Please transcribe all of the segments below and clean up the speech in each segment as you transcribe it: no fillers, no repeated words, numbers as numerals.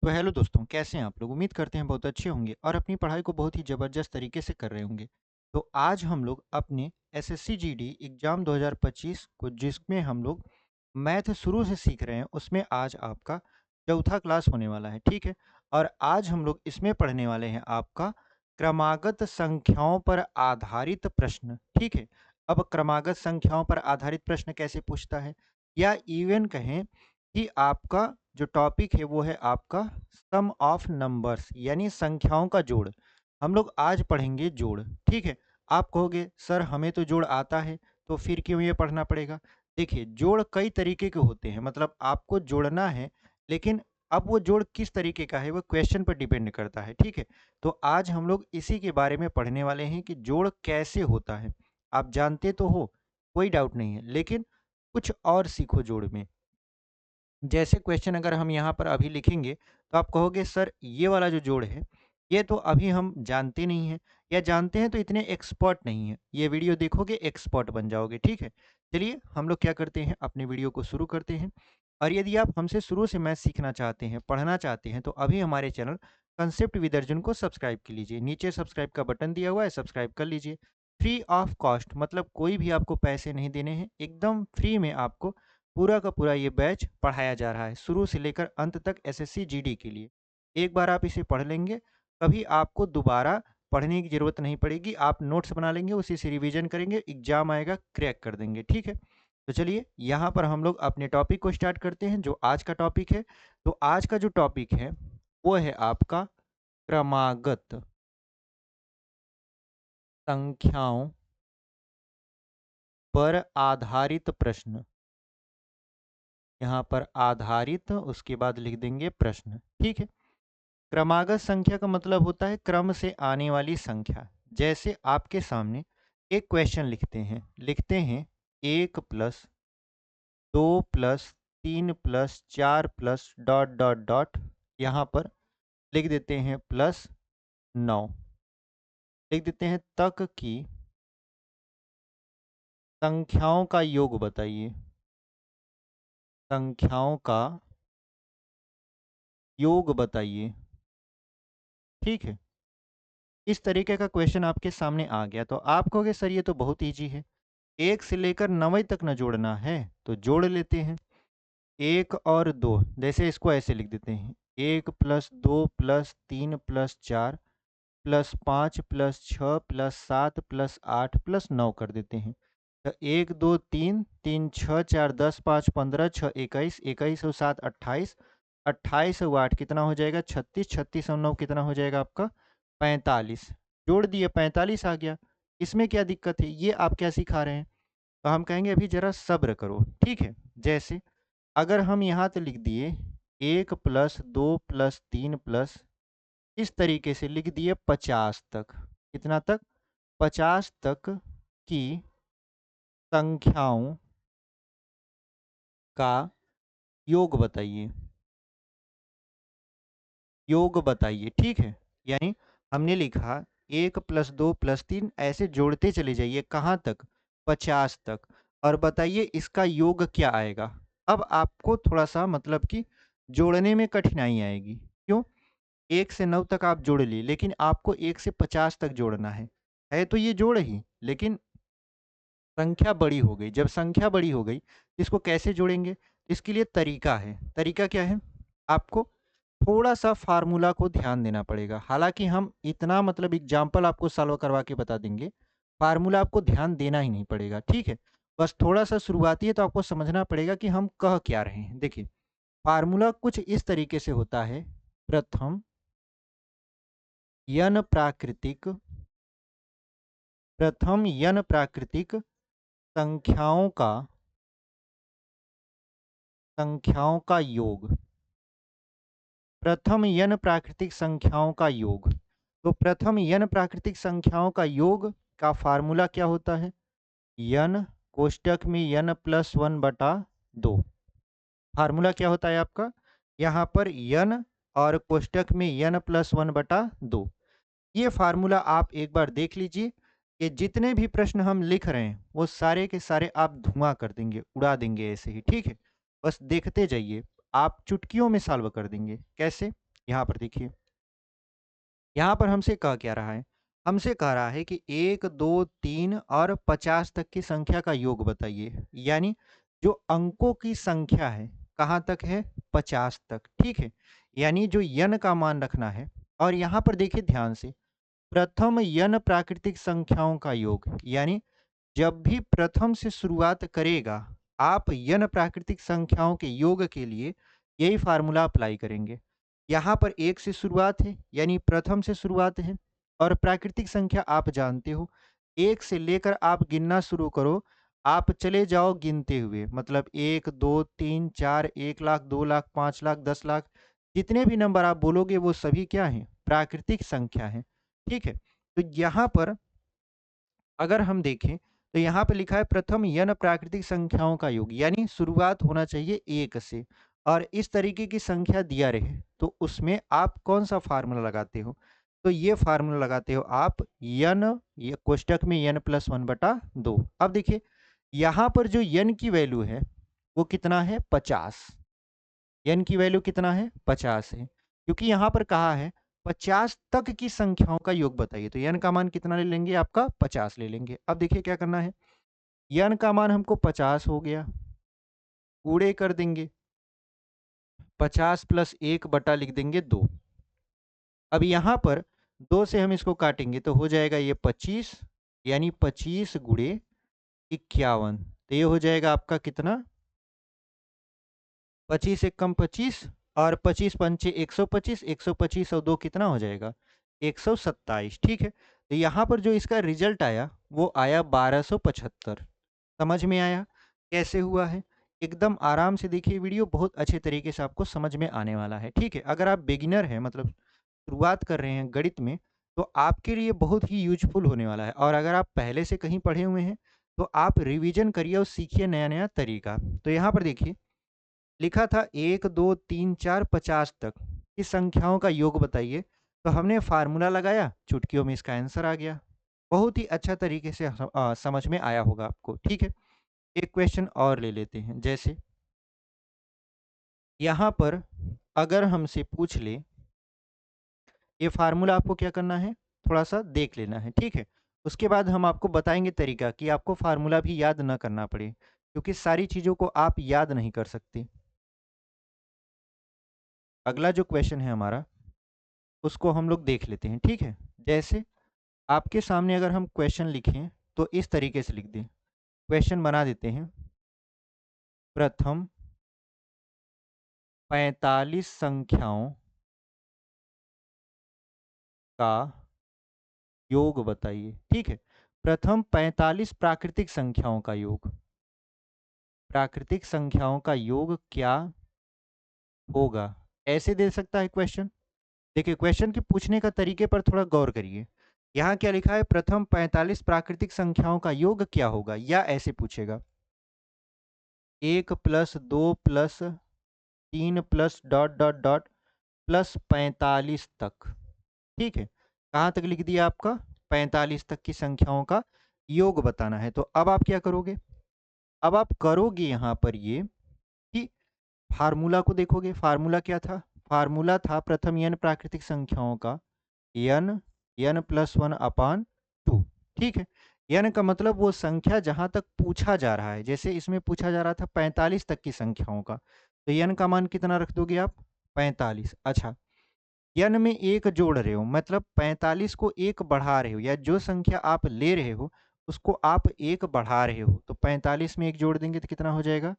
तो हेलो दोस्तों, कैसे हैं आप लोग? उम्मीद करते हैं बहुत अच्छे होंगे और अपनी पढ़ाई को बहुत ही ज़बरदस्त तरीके से कर रहे होंगे। तो आज हम लोग अपने एसएससी जीडी एग्ज़ाम 2025 को जिसमें हम लोग मैथ शुरू से सीख रहे हैं, उसमें आज आपका चौथा क्लास होने वाला है, ठीक है? और आज हम लोग इसमें पढ़ने वाले हैं आपका क्रमागत संख्याओं पर आधारित प्रश्न, ठीक है? अब क्रमागत संख्याओं पर आधारित प्रश्न कैसे पूछता है? या इवन कहें कि आपका जो टॉपिक है वो है आपका सम ऑफ नंबर्स यानी संख्याओं का जोड़। हम लोग आज पढ़ेंगे जोड़, ठीक है? आप कहोगे सर हमें तो जोड़ आता है, तो फिर क्यों ये पढ़ना पड़ेगा? देखिए जोड़ कई तरीके के होते हैं, मतलब आपको जोड़ना है, लेकिन अब वो जोड़ किस तरीके का है वो क्वेश्चन पर डिपेंड करता है, ठीक है? तो आज हम लोग इसी के बारे में पढ़ने वाले हैं कि जोड़ कैसे होता है। आप जानते तो हो, कोई डाउट नहीं है, लेकिन कुछ और सीखो जोड़ में। जैसे क्वेश्चन अगर हम यहाँ पर अभी लिखेंगे तो आप कहोगे सर ये वाला जो जोड़ है ये तो अभी हम जानते नहीं हैं, या जानते हैं तो इतने एक्सपर्ट नहीं है। ये वीडियो देखोगे एक्सपर्ट बन जाओगे, ठीक है? चलिए हम लोग क्या करते हैं, अपने वीडियो को शुरू करते हैं। और यदि आप हमसे शुरू से मैथ सीखना चाहते हैं, पढ़ना चाहते हैं, तो अभी हमारे चैनल कंसेप्ट विद अर्जुन को सब्सक्राइब कर लीजिए। नीचे सब्सक्राइब का बटन दिया हुआ है, सब्सक्राइब कर लीजिए। फ्री ऑफ कॉस्ट, मतलब कोई भी आपको पैसे नहीं देने हैं, एकदम फ्री में आपको पूरा का पूरा ये बैच पढ़ाया जा रहा है, शुरू से लेकर अंत तक एसएससी जीडी के लिए। एक बार आप इसे पढ़ लेंगे, कभी आपको दोबारा पढ़ने की ज़रूरत नहीं पड़ेगी। आप नोट्स बना लेंगे, उसी से रिवीजन करेंगे, एग्जाम आएगा क्रैक कर देंगे, ठीक है? तो चलिए यहाँ पर हम लोग अपने टॉपिक को स्टार्ट करते हैं, जो आज का टॉपिक है। तो आज का जो टॉपिक है वो है आपका क्रमागत संख्याओं पर आधारित प्रश्न। यहाँ पर आधारित, उसके बाद लिख देंगे प्रश्न, ठीक है? क्रमागत संख्या का मतलब होता है क्रम से आने वाली संख्या। जैसे आपके सामने एक क्वेश्चन लिखते हैं 1+2+3+4 डॉट डॉट डॉट, यहाँ पर लिख देते हैं +9, लिख देते हैं तक की संख्याओं का योग बताइए। संख्याओं का योग बताइए, ठीक है? इस तरीके का क्वेश्चन आपके सामने आ गया तो आप कहोगे सर ये तो बहुत ईजी है, एक से लेकर 9वीं तक न जोड़ना है, तो जोड़ लेते हैं। एक और दो, जैसे इसको ऐसे लिख देते हैं, 1+2+3+4 +5+6+7+8+9 कर देते हैं। तो 1 2 3 3 6 4 10 5 15 6 21 21 और 7 28, 28 और 8 कितना हो जाएगा 36, 36 और 9 कितना हो जाएगा आपका 45। जोड़ दिए 45 आ गया। इसमें क्या दिक्कत है, ये आप क्या सिखा रहे हैं? तो हम कहेंगे अभी जरा सब्र करो, ठीक है? जैसे अगर हम यहाँ तो लिख दिए 1+2+3+ इस तरीके से लिख दिए 50 तक। कितना तक? 50 तक की संख्याओं का योग बताइए। योग बताइए, ठीक है? यानी हमने लिखा 1+2+3 ऐसे जोड़ते चले जाइए कहाँ तक? 50 तक, और बताइए इसका योग क्या आएगा? अब आपको थोड़ा-सा मतलब कि जोड़ने में कठिनाई आएगी। क्यों? 1 से 9 तक आप जोड़ लिए, लेकिन आपको 1 से 50 तक जोड़ना है। है तो ये जोड़ ही, लेकिन संख्या बड़ी हो गई। जब संख्या बड़ी हो गई, इसको कैसे जोड़ेंगे? इसके लिए तरीका है। तरीका क्या है? आपको थोड़ा-सा फ़ॉर्मूला को ध्यान देना पड़ेगा। हालाँकि हम इतना मतलब एग्ज़ाम्पल आपको सॉल्व करवा के बता देंगे, फ़ॉर्मूला आपको ध्यान देना ही नहीं पड़ेगा, ठीक है? बस थोड़ा-सा शुरुआती है तो आपको समझना पड़ेगा कि हम कह क्या रहे हैं। देखिए, फ़ॉर्मूला कुछ इस तरीके से होता है, प्रथम यन प्राकृतिक संख्याओं का योग। प्रथम यन प्राकृतिक संख्याओं का योग। तो प्रथम यन प्राकृतिक संख्याओं का योग का फार्मूला क्या होता है? यन कोष्टक में n+1/2। फार्मूला क्या होता है आपका? यहाँ पर यन और कोष्टक में n+1/2। ये फार्मूला आप एक बार देख लीजिए कि जितने भी प्रश्न हम लिख रहे हैं वो सारे के सारे आप धुआं कर देंगे, उड़ा देंगे ऐसे ही, ठीक है? बस देखते जाइए, आप चुटकियों में सॉल्व कर देंगे। कैसे? यहाँ पर देखिए, यहाँ पर हमसे कह क्या रहा है? हमसे कह रहा है कि 1, 2, 3 और 50 तक की संख्या का योग बताइए। यानी जो अंकों की संख्या है, कहाँ तक है? 50 तक, ठीक है? यानी जो n का मान रखना है। और यहाँ पर देखिए ध्यान से, प्रथम n प्राकृतिक संख्याओं का योग, यानी जब भी प्रथम से शुरुआत करेगा, आप n प्राकृतिक संख्याओं के योग के लिए यही फार्मूला अप्लाई करेंगे। यहाँ पर 1 से शुरुआत है, यानी प्रथम से शुरुआत है, और प्राकृतिक संख्या आप जानते हो, 1 से लेकर आप गिनना शुरू करो, आप चले जाओ गिनते हुए, मतलब 1, 2, 3, 4, 1 लाख, 2 लाख, 5 लाख, 10 लाख, जितने भी नंबर आप बोलोगे वो सभी क्या हैं? प्राकृतिक संख्या हैं, ठीक है? तो यहाँ पर अगर हम देखें, तो यहाँ पे लिखा है प्रथम n प्राकृतिक संख्याओं का योग, यानी शुरुआत होना चाहिए 1 से, और इस तरीके की संख्या दिया रहे तो उसमें आप कौन सा फार्मूला लगाते हो? तो ये फार्मूला लगाते हो आप n, ये कोष्टक में n प्लस 1/2। अब देखिए, यहाँ पर जो n की वैल्यू है वो कितना है? 50। n की वैल्यू कितना है? 50 है, क्योंकि यहाँ पर कहा है 50 तक की संख्याओं का योग बताइए, तो n का मान कितना ले लेंगे? आपका 50 ले लेंगे। अब देखिए क्या करना है, n का मान हमको 50 हो गया, गुणे कर देंगे, 50 प्लस 1 लिख देंगे 2। अब यहाँ पर 2 से हम इसको काटेंगे तो हो जाएगा ये 25, यानी 25 गुणे 51, तो ये हो जाएगा आपका कितना? 25 एक कम 25, और 25 पंचे 125, 125 और 2 कितना हो जाएगा? 127, ठीक है? तो यहाँ पर जो इसका रिजल्ट आया वो आया 1275। समझ में आया कैसे हुआ है? एकदम आराम से देखिए, वीडियो बहुत अच्छे तरीके से आपको समझ में आने वाला है, ठीक है? अगर आप बिगिनर हैं, मतलब शुरुआत कर रहे हैं गणित में, तो आपके लिए बहुत ही यूजफुल होने वाला है। और अगर आप पहले से कहीं पढ़े हुए हैं तो आप रिवीजन करिए और सीखिए नया नया तरीका। तो यहाँ पर देखिए लिखा था 1, 2, 3, 4, 50 तक की संख्याओं का योग बताइए, तो हमने फार्मूला लगाया, चुटकियों में इसका आंसर आ गया। बहुत ही अच्छा तरीके से समझ में आया होगा आपको, ठीक है? एक क्वेश्चन और ले लेते हैं, जैसे यहाँ पर अगर हमसे पूछ ले, ये फार्मूला आपको क्या करना है? थोड़ा सा देख लेना है, ठीक है? उसके बाद हम आपको बताएंगे तरीका कि आपको फार्मूला भी याद ना करना पड़े, क्योंकि सारी चीज़ों को आप याद नहीं कर सकते। अगला जो क्वेश्चन है हमारा, उसको हम लोग देख लेते हैं, ठीक है? जैसे आपके सामने अगर हम क्वेश्चन लिखें तो इस तरीके से लिख दें, क्वेश्चन बना देते हैं, प्रथम 45 संख्याओं का योग बताइए, ठीक है? प्रथम 45 प्राकृतिक संख्याओं का योग, प्राकृतिक संख्याओं का योग क्या होगा? ऐसे दे सकता है क्वेश्चन। देखिए, क्वेश्चन के पूछने का तरीके पर थोड़ा गौर करिए। यहाँ क्या लिखा है? प्रथम 45 प्राकृतिक संख्याओं का योग क्या होगा, या ऐसे पूछेगा 1 plus 2 plus 3 plus dot dot dot plus 45 तक, ठीक है? कहाँ तक लिख दिया आपका? 45 तक की संख्याओं का योग बताना है। तो अब आप क्या करोगे? अब आप करोगे यहाँ पर ये कि फार्मूला को देखोगे। फार्मूला क्या था? फार्मूला था प्रथम n प्राकृतिक संख्याओं का n प्लस 1/2, ठीक है? n का मतलब वो संख्या जहां तक पूछा जा रहा है, जैसे इसमें पूछा जा रहा था 45 तक की संख्याओं का, तो n का मान कितना रख दोगे आप? 45। अच्छा, n में एक जोड़ रहे हो, मतलब 45 को एक बढ़ा रहे हो, या जो संख्या आप ले रहे हो उसको आप एक बढ़ा रहे हो, तो 45 में एक जोड़ देंगे तो कितना हो जाएगा?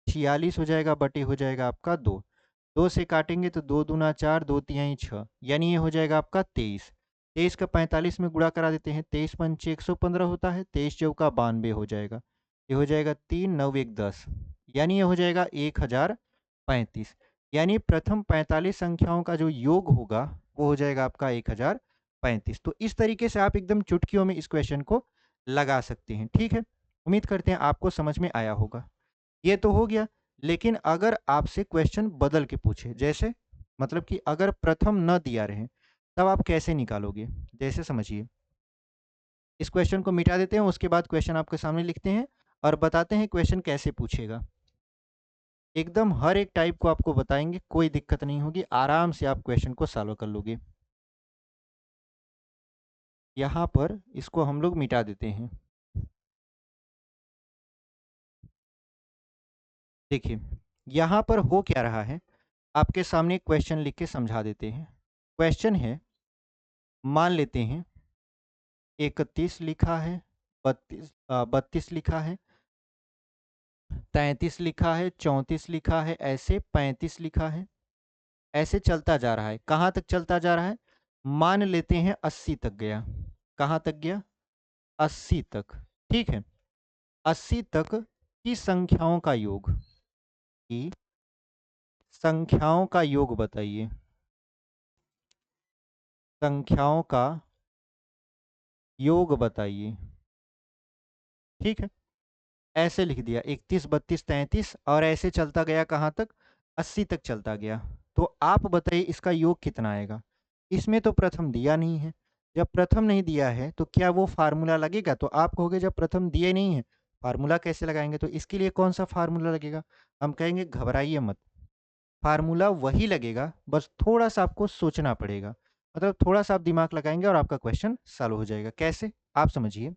46 हो जाएगा, बटे हो जाएगा आपका 2। 2 से काटेंगे तो 2 दूना 4, 2 तिहाई 6, यानी ये हो जाएगा आपका 23। 23 का 45 में गुणा करा देते हैं, 23 पंचे 115 होता है, 23 चौका 92 हो जाएगा। ये हो जाएगा 3, 9 1 10, यानी ये हो जाएगा 1035। यानी प्रथम 45 संख्याओं का जो योग होगा वो हो जाएगा आपका 1035। तो इस तरीके से आप एकदम चुटकियों में इस क्वेश्चन को लगा सकते हैं, ठीक है? उम्मीद करते हैं आपको समझ में आया होगा। ये तो हो गया, लेकिन अगर आपसे क्वेश्चन बदल के पूछे, जैसे मतलब कि अगर प्रथम न दिया रहे, तब आप कैसे निकालोगे? जैसे समझिए, इस क्वेश्चन को मिटा देते हैं, उसके बाद क्वेश्चन आपके सामने लिखते हैं और बताते हैं क्वेश्चन कैसे पूछेगा। एकदम हर एक टाइप को आपको बताएंगे, कोई दिक्कत नहीं होगी, आराम से आप क्वेश्चन को सॉल्व कर लोगे। यहाँ पर इसको हम लोग मिटा देते हैं। देखिए यहाँ पर हो क्या रहा है, आपके सामने एक क्वेश्चन लिख के समझा देते हैं। क्वेश्चन है, मान लेते हैं 31 लिखा है, 32 लिखा है, 33 लिखा है, 34 लिखा है, ऐसे 35 लिखा है, ऐसे चलता जा रहा है। कहाँ तक चलता जा रहा है? मान लेते हैं 80 तक गया। कहाँ तक गया? 80 तक। ठीक है, 80 तक की संख्याओं का योग, की संख्याओं का योग बताइए। संख्याओं का योग बताइए। ठीक है, ऐसे लिख दिया 31 32 33 और ऐसे चलता गया कहाँ तक? 80 तक चलता गया। तो आप बताइए इसका योग कितना आएगा? इसमें तो प्रथम दिया नहीं है। जब प्रथम नहीं दिया है तो क्या वो फार्मूला लगेगा? तो आप कहोगे जब प्रथम दिए नहीं है फार्मूला कैसे लगाएंगे? तो इसके लिए कौन सा फार्मूला लगेगा? हम कहेंगे घबराइए मत, फार्मूला वही लगेगा, बस थोड़ा सा आपको सोचना पड़ेगा। मतलब थोड़ा सा आप दिमाग लगाएंगे और आपका क्वेश्चन सॉल्व हो जाएगा। कैसे? आप समझिए।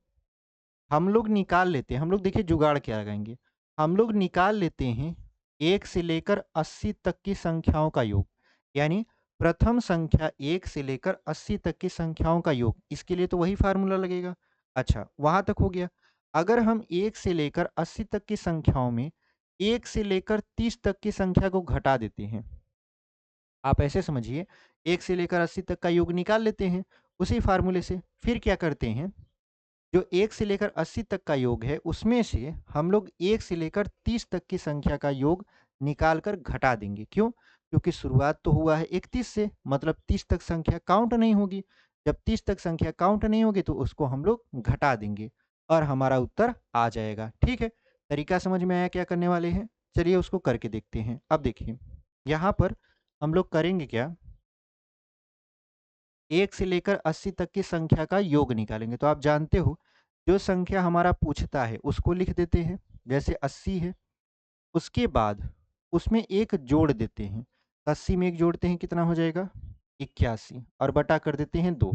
हम लोग निकाल लेते हैं, हम लोग देखिए जुगाड़ क्या लगाएंगे। हम लोग निकाल लेते हैं 1 से लेकर 80 तक की संख्याओं का योग, यानी प्रथम संख्या 1 से लेकर 80 तक की संख्याओं का योग। इसके लिए तो वही फार्मूला लगेगा। अच्छा, वहां तक हो गया। अगर हम 1 से लेकर 80 तक की संख्याओं में 1 से लेकर 30 तक की संख्या को घटा देते हैं, आप ऐसे समझिए, 1 से लेकर 80 तक का योग निकाल लेते हैं उसी फार्मूले से। फिर क्या करते हैं, जो 1 से लेकर 80 तक का योग है उसमें से हम लोग 1 से लेकर 30 तक की संख्या का योग निकाल कर घटा देंगे। क्यों? क्योंकि शुरुआत तो हुआ है 31 से, मतलब 30 तक संख्या काउंट नहीं होगी। जब 30 तक संख्या काउंट नहीं होगी तो उसको हम लोग घटा देंगे और हमारा उत्तर आ जाएगा। ठीक है, तरीका समझ में आया क्या करने वाले हैं? चलिए उसको करके देखते हैं। अब देखिए यहाँ पर हम लोग करेंगे क्या, 1 से लेकर 80 तक की संख्या का योग निकालेंगे। तो आप जानते हो जो संख्या हमारा पूछता है उसको लिख देते हैं, जैसे 80 है। उसके बाद उसमें एक जोड़ देते हैं, 80 में एक जोड़ते हैं कितना हो जाएगा? 81, और बटा कर देते हैं 2।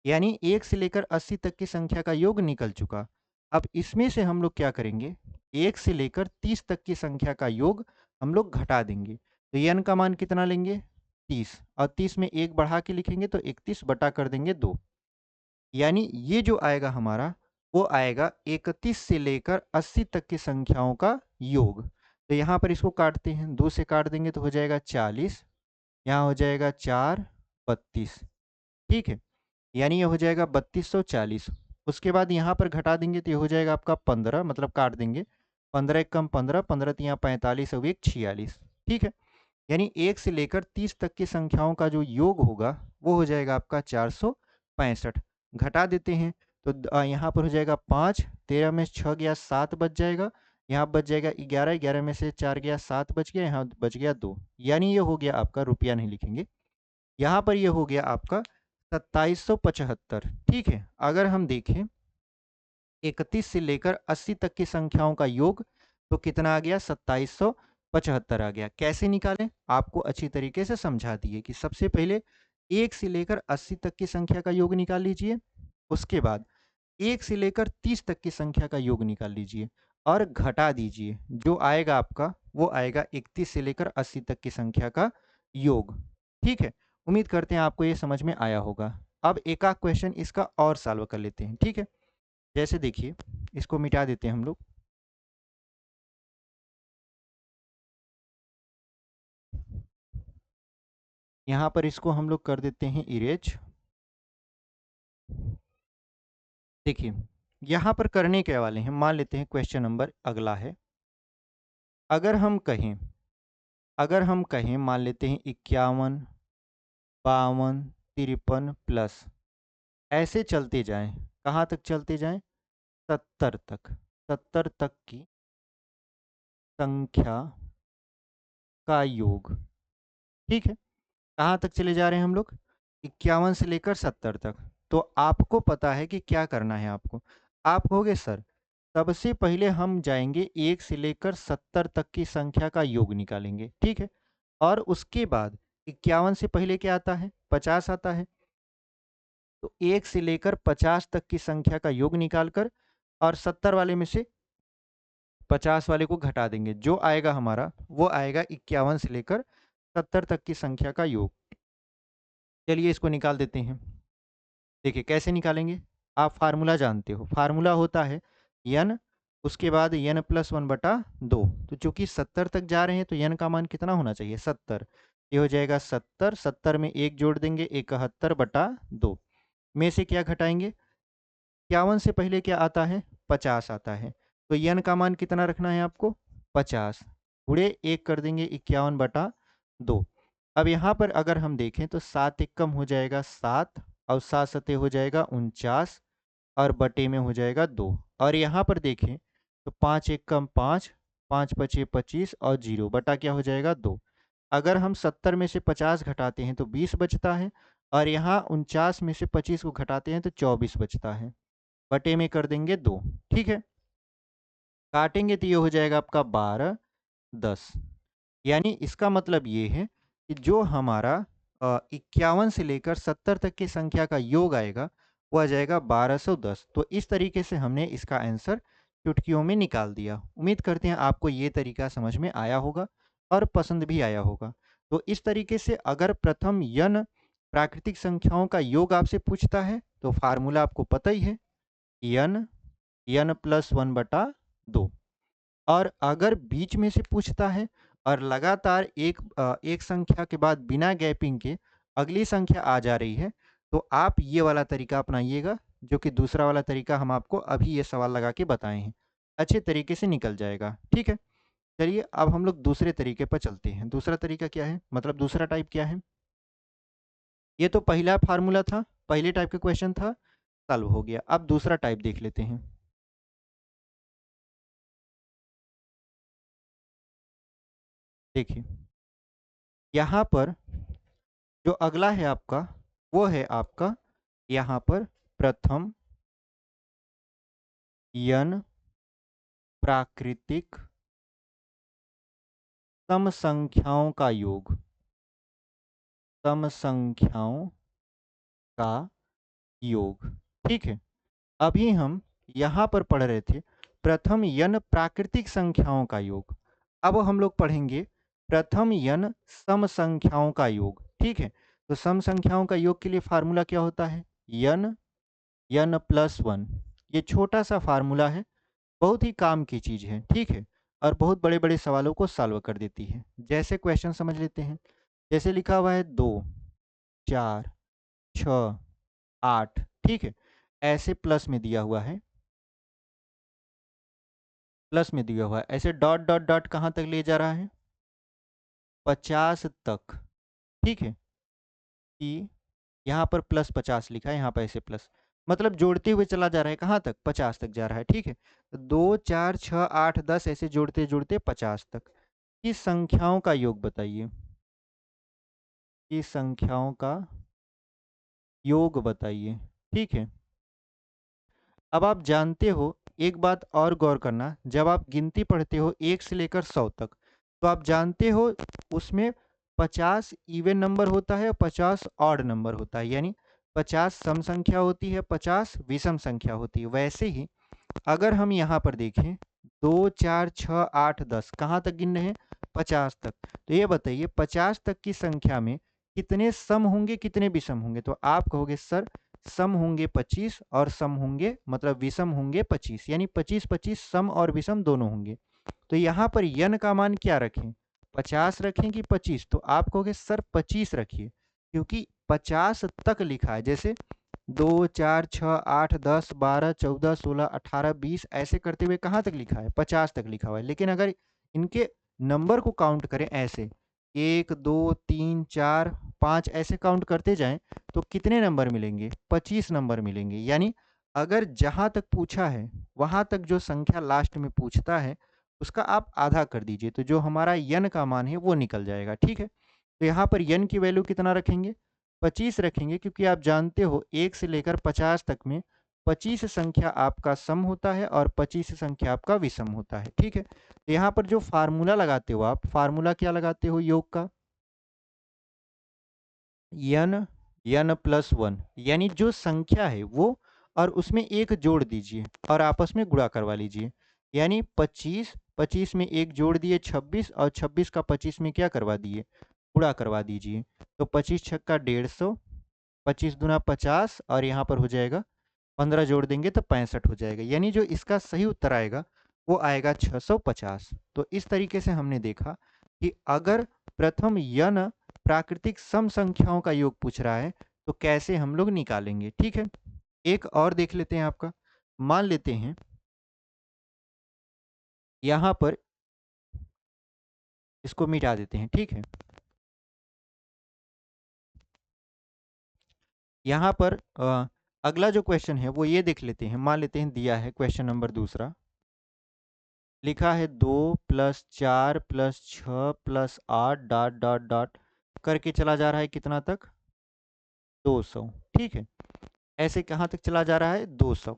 यानी 1 से लेकर 80 तक की संख्या का योग निकल चुका। अब इसमें से हम लोग क्या करेंगे, 1 से लेकर 30 तक की संख्या का योग हम लोग घटा देंगे। तो n का मान कितना लेंगे? 30, और 30 में 1 बढ़ा के लिखेंगे तो 31 बटा कर देंगे 2। यानी ये जो आएगा हमारा, वो आएगा 31 से लेकर 80 तक की संख्याओं का योग। तो यहाँ पर इसको काटते हैं, 2 से काट देंगे तो हो जाएगा 40, यहाँ हो जाएगा 4 32। ठीक है, यानी ये हो जाएगा 3240। उसके बाद यहाँ पर घटा देंगे तो ये हो जाएगा आपका 15, मतलब काट देंगे 15 एक कम 15, 15 तो यहाँ 45 और 1 46। ठीक है, यानी 1 से लेकर 30 तक की संख्याओं का जो योग होगा वो हो जाएगा आपका 465। घटा देते हैं तो यहाँ पर हो जाएगा 5, 13 में 6 गया 7 बच जाएगा, यहाँ बच जाएगा 11, 11 में से 4 गया 7 बच गया, यहाँ बच गया 2। यानी ये हो गया आपका, रुपया नहीं लिखेंगे, यहाँ पर ये हो गया आपका 2775। ठीक है, अगर हम देखें 31 से लेकर 80 तक की संख्याओं का योग तो कितना आ गया? 2775 आ गया। कैसे निकालें? आपको अच्छी तरीके से समझा दिए कि सबसे पहले 1 से लेकर 80 तक की संख्या का योग निकाल लीजिए, उसके बाद 1 से लेकर 30 तक की संख्या का योग निकाल लीजिए और घटा दीजिए। जो आएगा आपका वो आएगा 31 से लेकर 80 तक की संख्या का योग। ठीक है, उम्मीद करते हैं आपको ये समझ में आया होगा। अब एक आध क्वेश्चन इसका और सॉल्व कर लेते हैं। ठीक है, जैसे देखिए इसको मिटा देते हैं हम लोग। यहाँ पर इसको हम लोग कर देते हैं इरेज। देखिए यहाँ पर करने के वाले हैं, मान लेते हैं क्वेश्चन नंबर अगला है। अगर हम कहें, मान लेते हैं 51, 52, 53 प्लस, ऐसे चलते जाएं, कहाँ तक चलते जाएं? 70 तक। 70 तक की संख्या का योग। ठीक है, कहाँ तक चले जा रहे हैं हम लोग? 51 से लेकर 70 तक। तो आपको पता है कि क्या करना है आपको। आप कहोगे सर सबसे पहले हम जाएंगे 1 से लेकर 70 तक की संख्या का योग निकालेंगे, ठीक है? और उसके बाद 51 से पहले क्या आता है? 50 आता है। तो 1 से लेकर 50 तक की संख्या का योग निकालकर और 70 वाले में से 50 वाले को घटा देंगे। जो आएगा हमारा वो आएगा 51 से लेकर 70 तक की संख्या का योग। चलिए इसको निकाल देते हैं। देखिए कैसे निकालेंगे? आप फार्मूला जानते हो। फार्मूला होता है n, उसके बाद n प्लस 1/2। तो चूंकि 70 तक जा रहे हैं तो n का मान कितना होना चाहिए? 70। ये हो जाएगा 70। 70 में 1 जोड़ देंगे, 71/2 में से क्या घटाएंगे? 51 से पहले क्या आता है? 50 आता है। तो n का मान कितना रखना है आपको? 50 गुणे 1 कर देंगे, 51/2। अब यहाँ पर अगर हम देखें तो 7 एक कम हो जाएगा 7, और 7 सते हो जाएगा 49, और बटे में हो जाएगा 2। और यहाँ पर देखें तो 5 एक कम 5, 5 पचे 25 और 0 बटा क्या हो जाएगा? 2। अगर हम 70 में से 50 घटाते हैं तो 20 बचता है, और यहाँ 49 में से 25 को घटाते हैं तो 24 बचता है। बटे में कर देंगे 2, ठीक है? काटेंगे तो ये हो जाएगा आपका 12, 10। यानी इसका मतलब ये है कि जो हमारा 51 से लेकर 70 तक की संख्या का योग आएगा वो आ जाएगा 1210। तो इस तरीके से हमने इसका आंसर चुटकियों में निकाल दिया। उम्मीद करते हैं आपको ये तरीका समझ में आया होगा और पसंद भी आया होगा। तो इस तरीके से अगर प्रथम यन प्राकृतिक संख्याओं का योग आपसे पूछता है तो फार्मूला आपको पता ही है, यन यन प्लस 1/2। और अगर बीच में से पूछता है और लगातार एक संख्या के बाद बिना गैपिंग के अगली संख्या आ जा रही है तो आप ये वाला तरीका अपनाइएगा, जो कि दूसरा वाला तरीका हम आपको अभी ये सवाल लगा के बताए हैं। अच्छे तरीके से निकल जाएगा, ठीक है? चलिए अब हम लोग दूसरे तरीके पर चलते हैं। दूसरा तरीका क्या है, मतलब दूसरा टाइप क्या है? ये तो पहला फार्मूला था, पहले टाइप का क्वेश्चन था, सॉल्व हो गया। अब दूसरा टाइप देख लेते हैं। देखिए यहाँ पर जो अगला है आपका वो है आपका यहाँ पर प्रथम यन प्राकृतिक सम संख्याओं का योग। सम संख्याओं का योग, ठीक है? अभी हम यहाँ पर पढ़ रहे थे प्रथम यन प्राकृतिक संख्याओं का योग। अब हम लोग पढ़ेंगे प्रथम यन सम संख्याओं का योग, ठीक है? तो सम संख्याओं का योग के लिए फार्मूला क्या होता है? यन यन प्लस 1। ये छोटा सा फार्मूला है, बहुत ही काम की चीज है, ठीक है? और बहुत बड़े बड़े सवालों को सॉल्व कर देती है। जैसे क्वेश्चन समझ लेते हैं। जैसे लिखा हुआ है 2, 4, 6, 8, ठीक है? ऐसे प्लस में दिया हुआ है, प्लस में दिया हुआ है, ऐसे डॉट डॉट डॉट कहाँ तक ले जा रहा है? 50 तक, ठीक है? कि यहाँ पर प्लस 50 लिखा है, यहाँ पर ऐसे प्लस, मतलब जोड़ते हुए चला जा रहा है, कहाँ तक? 50 तक जा रहा है, ठीक है? तो 2, 4, 6, 8, 10 ऐसे जोड़ते जोड़ते 50 तक की संख्याओं का योग बताइए। की संख्याओं का योग बताइए, ठीक है? अब आप जानते हो, एक बात और गौर करना, जब आप गिनती पढ़ते हो 1 से लेकर 100 तक, तो आप जानते हो उसमें 50 इवन नंबर होता है और 50 ऑड नंबर होता है। यानी 50 सम संख्या होती है, 50 विषम संख्या होती है। वैसे ही अगर हम यहाँ पर देखें 2, 4, 6, 8, 10 कहाँ तक गिन रहे हैं? 50 तक। तो ये बताइए 50 तक की संख्या में कितने सम होंगे, कितने विषम होंगे? तो आप कहोगे सर सम होंगे 25 और सम होंगे, मतलब विषम होंगे 25, यानी 25-25 सम और विषम दोनों होंगे। तो यहाँ पर यन का मान क्या रखें? 50 रखें कि 25? तो आप कहोगे सर 25 रखिए, क्योंकि 50 तक लिखा है। जैसे 2, 4, 6, 8, 10, 12, 14, 16, 18, 20 ऐसे करते हुए कहाँ तक लिखा है? 50 तक लिखा हुआ है। लेकिन अगर इनके नंबर को काउंट करें ऐसे 1, 2, 3, 4, 5 ऐसे काउंट करते जाएं तो कितने नंबर मिलेंगे? 25 नंबर मिलेंगे। यानी अगर जहां तक पूछा है वहां तक जो संख्या लास्ट में पूछता है उसका आप आधा कर दीजिए, तो जो हमारा यन का मान है वो निकल जाएगा, ठीक है? तो यहाँ पर यन की वैल्यू कितना रखेंगे? 25 रखेंगे, क्योंकि आप जानते हो 1 से लेकर 50 तक में 25 संख्या आपका सम होता है और 25 संख्या आपका विषम होता है। ठीक है, तो यहाँ पर जो फार्मूला लगाते हो आप, फार्मूला क्या लगाते हो योग का? n प्लस वन, यानी जो संख्या है वो और उसमें एक जोड़ दीजिए और आपस में गुणा करवा लीजिए। यानी 25, 25 में एक जोड़ दिए 26 और 26 का 25 में क्या करवा दिए, गुणा करवा दीजिए। तो 25 छक्का 150, 25 दूना 50 और यहाँ पर हो जाएगा 15 जोड़ देंगे तो 65 हो जाएगा। यानी जो इसका सही उत्तर आएगा वो आएगा 650। तो इस तरीके से हमने देखा कि अगर प्रथम यन प्राकृतिक सम संख्याओं का योग पूछ रहा है तो कैसे हम लोग निकालेंगे। ठीक है, एक और देख लेते हैं आपका। मान लेते हैं यहाँ पर, इसको मिटा देते हैं। ठीक है, यहाँ पर अगला जो क्वेश्चन है वो ये देख लेते हैं। मान लेते हैं दिया है क्वेश्चन नंबर दूसरा, लिखा है 2 plus 4 plus 6 plus 8 dot dot dot करके चला जा रहा है कितना तक, 200। ठीक है, ऐसे कहाँ तक चला जा रहा है, 200।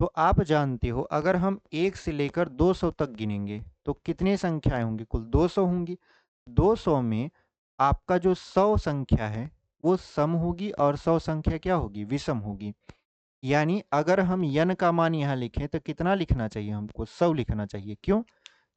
तो आप जानते हो अगर हम 1 से लेकर 200 तक गिनेंगे तो कितनी संख्याएं होंगी, कुल 200 होंगी। 200 में आपका जो 100 संख्या है वो सम होगी और 100 संख्या क्या होगी, विषम होगी। यानी अगर हम यन का मान यहाँ लिखें तो कितना लिखना चाहिए हमको, 100 लिखना चाहिए। क्यों?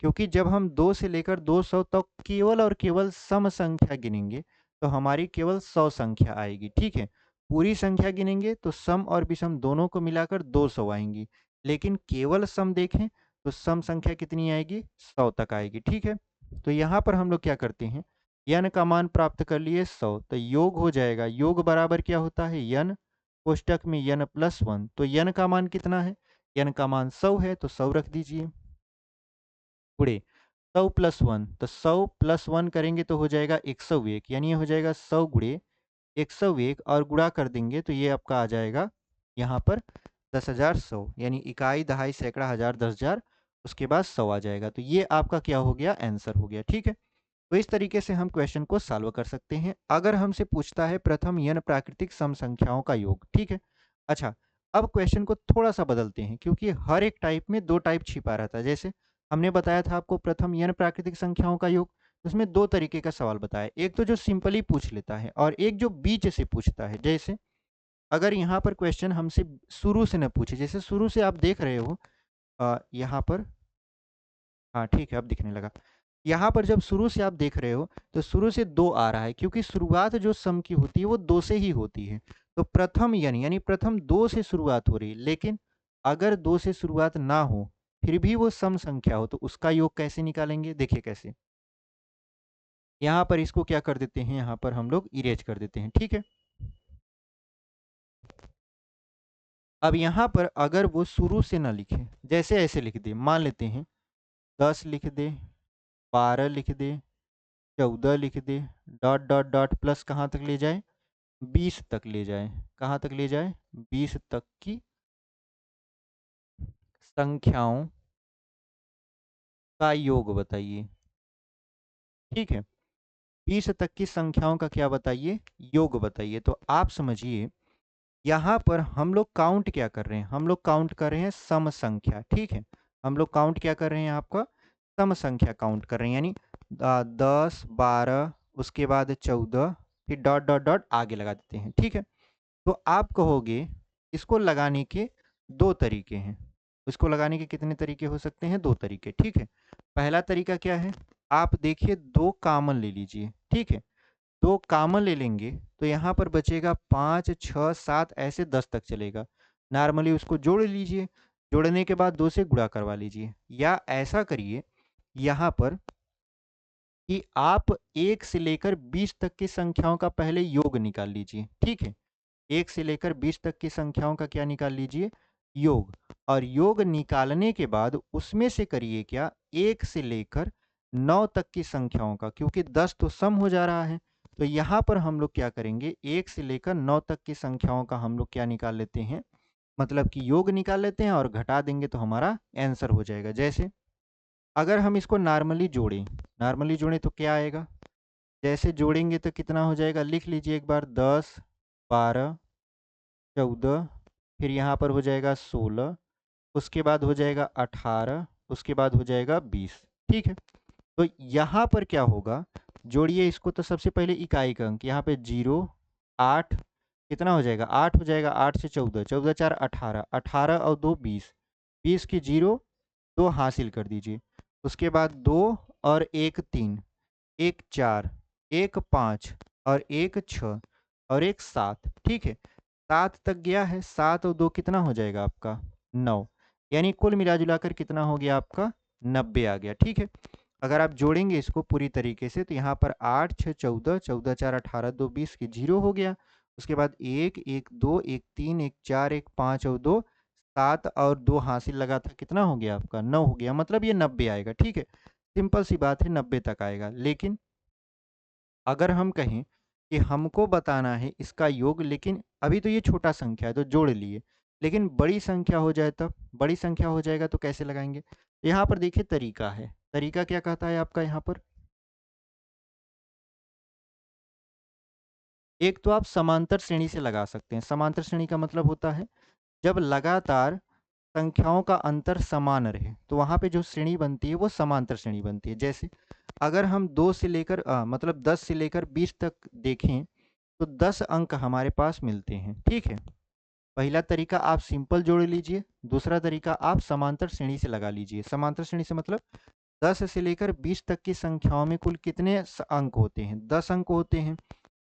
क्योंकि जब हम 2 से लेकर 200 तक केवल और केवल सम संख्या गिनेंगे तो हमारी केवल 100 संख्या आएगी। ठीक है, पूरी संख्या गिनेंगे तो सम और विषम दोनों को मिलाकर 200 आएंगी, लेकिन केवल सम देखें तो सम संख्या कितनी आएगी, 100 तक आएगी। ठीक है, तो यहाँ पर हम लोग क्या करते हैं, यन का मान प्राप्त कर लिए 100, तो योग हो जाएगा, योग बराबर क्या होता है, यन कोष्टक में यन प्लस वन। तो यन का मान कितना है, यन का मान 100 है तो 100 रख दीजिए, गुणे 100 प्लस वन, तो 100 प्लस वन करेंगे तो हो जाएगा 101, यानी ये हो जाएगा 100 गुणे 101 और गुणा कर देंगे तो ये आपका आ जाएगा यहाँ पर 10,100, यानी इकाई दहाई सैकड़ा हजार 10,000, उसके बाद 100 आ जाएगा। तो ये आपका क्या हो गया, आंसर हो गया। ठीक है, तो इस तरीके से हम क्वेश्चन को सॉल्व कर सकते हैं अगर हमसे पूछता है प्रथम यन प्राकृतिक सम संख्याओं का योग। ठीक है, अच्छा, अब क्वेश्चन को थोड़ा सा बदलते हैं क्योंकि हर एक टाइप में दो टाइप छिपा रहता है। जैसे हमने बताया था आपको प्रथम यन प्राकृतिक संख्याओं का योग, उसमें दो तरीके का सवाल बताया, एक तो जो सिंपली पूछ लेता है और एक जो बीच से पूछता है। जैसे अगर यहाँ पर क्वेश्चन हमसे शुरू से न पूछे, जैसे शुरू से आप देख रहे हो यहाँ पर, हाँ ठीक है अब दिखने लगा। यहाँ पर जब शुरू से आप देख रहे हो तो शुरू से 2 आ रहा है क्योंकि शुरुआत जो सम की होती है वो 2 से ही होती है। तो प्रथम यानी प्रथम 2 से शुरुआत हो रही है, लेकिन अगर 2 से शुरुआत ना हो फिर भी वो सम संख्या हो तो उसका योग कैसे निकालेंगे, देखिए कैसे। यहाँ पर इसको क्या कर देते हैं, यहाँ पर हम लोग इरेज कर देते हैं। ठीक है, अब यहाँ पर अगर वो शुरू से ना लिखे, जैसे ऐसे लिख दे, मान लेते हैं 10 लिख दे, 12 लिख दे, 14 लिख दे, डॉट डॉट डॉट प्लस कहाँ तक ले जाए, 20 तक ले जाए। कहाँ तक ले जाए, 20 तक की संख्याओं का योग बताइए। ठीक है, 20 तक की संख्याओं का क्या बताइए, योग बताइए। तो आप समझिए यहाँ पर हम लोग काउंट क्या कर रहे हैं, हम लोग काउंट कर रहे हैं सम संख्या। ठीक है, हम लोग काउंट क्या कर रहे हैं, आपका सम संख्या काउंट कर रहे हैं, यानी 10 12 उसके बाद 14 फिर डॉट डॉट डॉट आगे लगा देते हैं। ठीक है, तो आप कहोगे इसको लगाने के दो तरीके हैं, इसको लगाने के कितने तरीके हो सकते हैं, दो तरीके। ठीक है, पहला तरीका क्या है, आप देखिए दो कामन ले लीजिए। ठीक है, दो कामन ले लेंगे तो यहाँ पर बचेगा 5 6 7 ऐसे 10 तक चलेगा। नॉर्मली उसको जोड़ लीजिए, जोड़ने के बाद 2 से गुणा करवा लीजिए, या ऐसा करिए यहाँ पर कि आप 1 से लेकर 20 तक की संख्याओं का पहले योग निकाल लीजिए। ठीक है, 1 से लेकर 20 तक की संख्याओं का क्या निकाल लीजिए, योग। और योग निकालने के बाद उसमें से करिए क्या, 1 से लेकर 9 तक की संख्याओं का, क्योंकि 10 तो सम हो जा रहा है। तो यहाँ पर हम लोग क्या करेंगे, 1 से लेकर 9 तक की संख्याओं का हम लोग क्या निकाल लेते हैं, मतलब कि योग निकाल लेते हैं और घटा देंगे तो हमारा आंसर हो जाएगा। जैसे अगर हम इसको नॉर्मली जोड़ें, नॉर्मली जोड़ें तो क्या आएगा, जैसे जोड़ेंगे तो कितना हो जाएगा, लिख लीजिए एक बार, 10 12 14 फिर यहाँ पर हो जाएगा 16, उसके बाद हो जाएगा 18, उसके बाद हो जाएगा 20। ठीक है, तो यहाँ पर क्या होगा, जोड़िए इसको। तो सबसे पहले इकाई का अंक यहाँ पे 0, 8, कितना हो जाएगा 8 हो जाएगा, 8 से 14, 14 4 18, 18 और 2 20, 20 की 0 2 हासिल कर दीजिए। उसके बाद 2 और 1 3, 1 4, 1 5 और 1 6 और 1 7। ठीक है, 7 तक गया है, 7 और 2 कितना हो जाएगा आपका 9, यानी कुल मिला जुला कर कितना हो गया आपका 90 आ गया। ठीक है, अगर आप जोड़ेंगे इसको पूरी तरीके से तो यहाँ पर 8 6 14, 14 4 18, 2 20 की 0 हो गया। उसके बाद 1 1 2 1 3 1 4 1 5 और 2 7 और 2 हासिल लगा था, कितना हो गया आपका 9 हो गया, मतलब ये 90 आएगा। ठीक है, सिंपल सी बात है, 90 तक आएगा। लेकिन अगर हम कहें कि हमको बताना है इसका योग, लेकिन अभी तो ये छोटा संख्या है तो जोड़ लिए, लेकिन बड़ी संख्या हो जाए, तब बड़ी संख्या हो जाएगा तो कैसे लगाएंगे। यहाँ पर देखिए तरीका है, तरीका क्या कहता है आपका यहाँ पर। एक तो आप समांतर श्रेणी से लगा सकते हैं। समांतर श्रेणी का मतलब होता है जब लगातार संख्याओं का अंतर समान रहे तो वहां पे जो श्रेणी बनती है वो समांतर श्रेणी बनती है। जैसे अगर हम 2 से लेकर मतलब 10 से लेकर 20 तक देखें तो 10 अंक हमारे पास मिलते हैं। ठीक है, पहला तरीका आप सिंपल जोड़ लीजिए, दूसरा तरीका आप समांतर श्रेणी से लगा लीजिए। समांतर श्रेणी से मतलब 10 से लेकर 20 तक की संख्याओं में कुल कितने अंक होते हैं, 10 अंक होते हैं।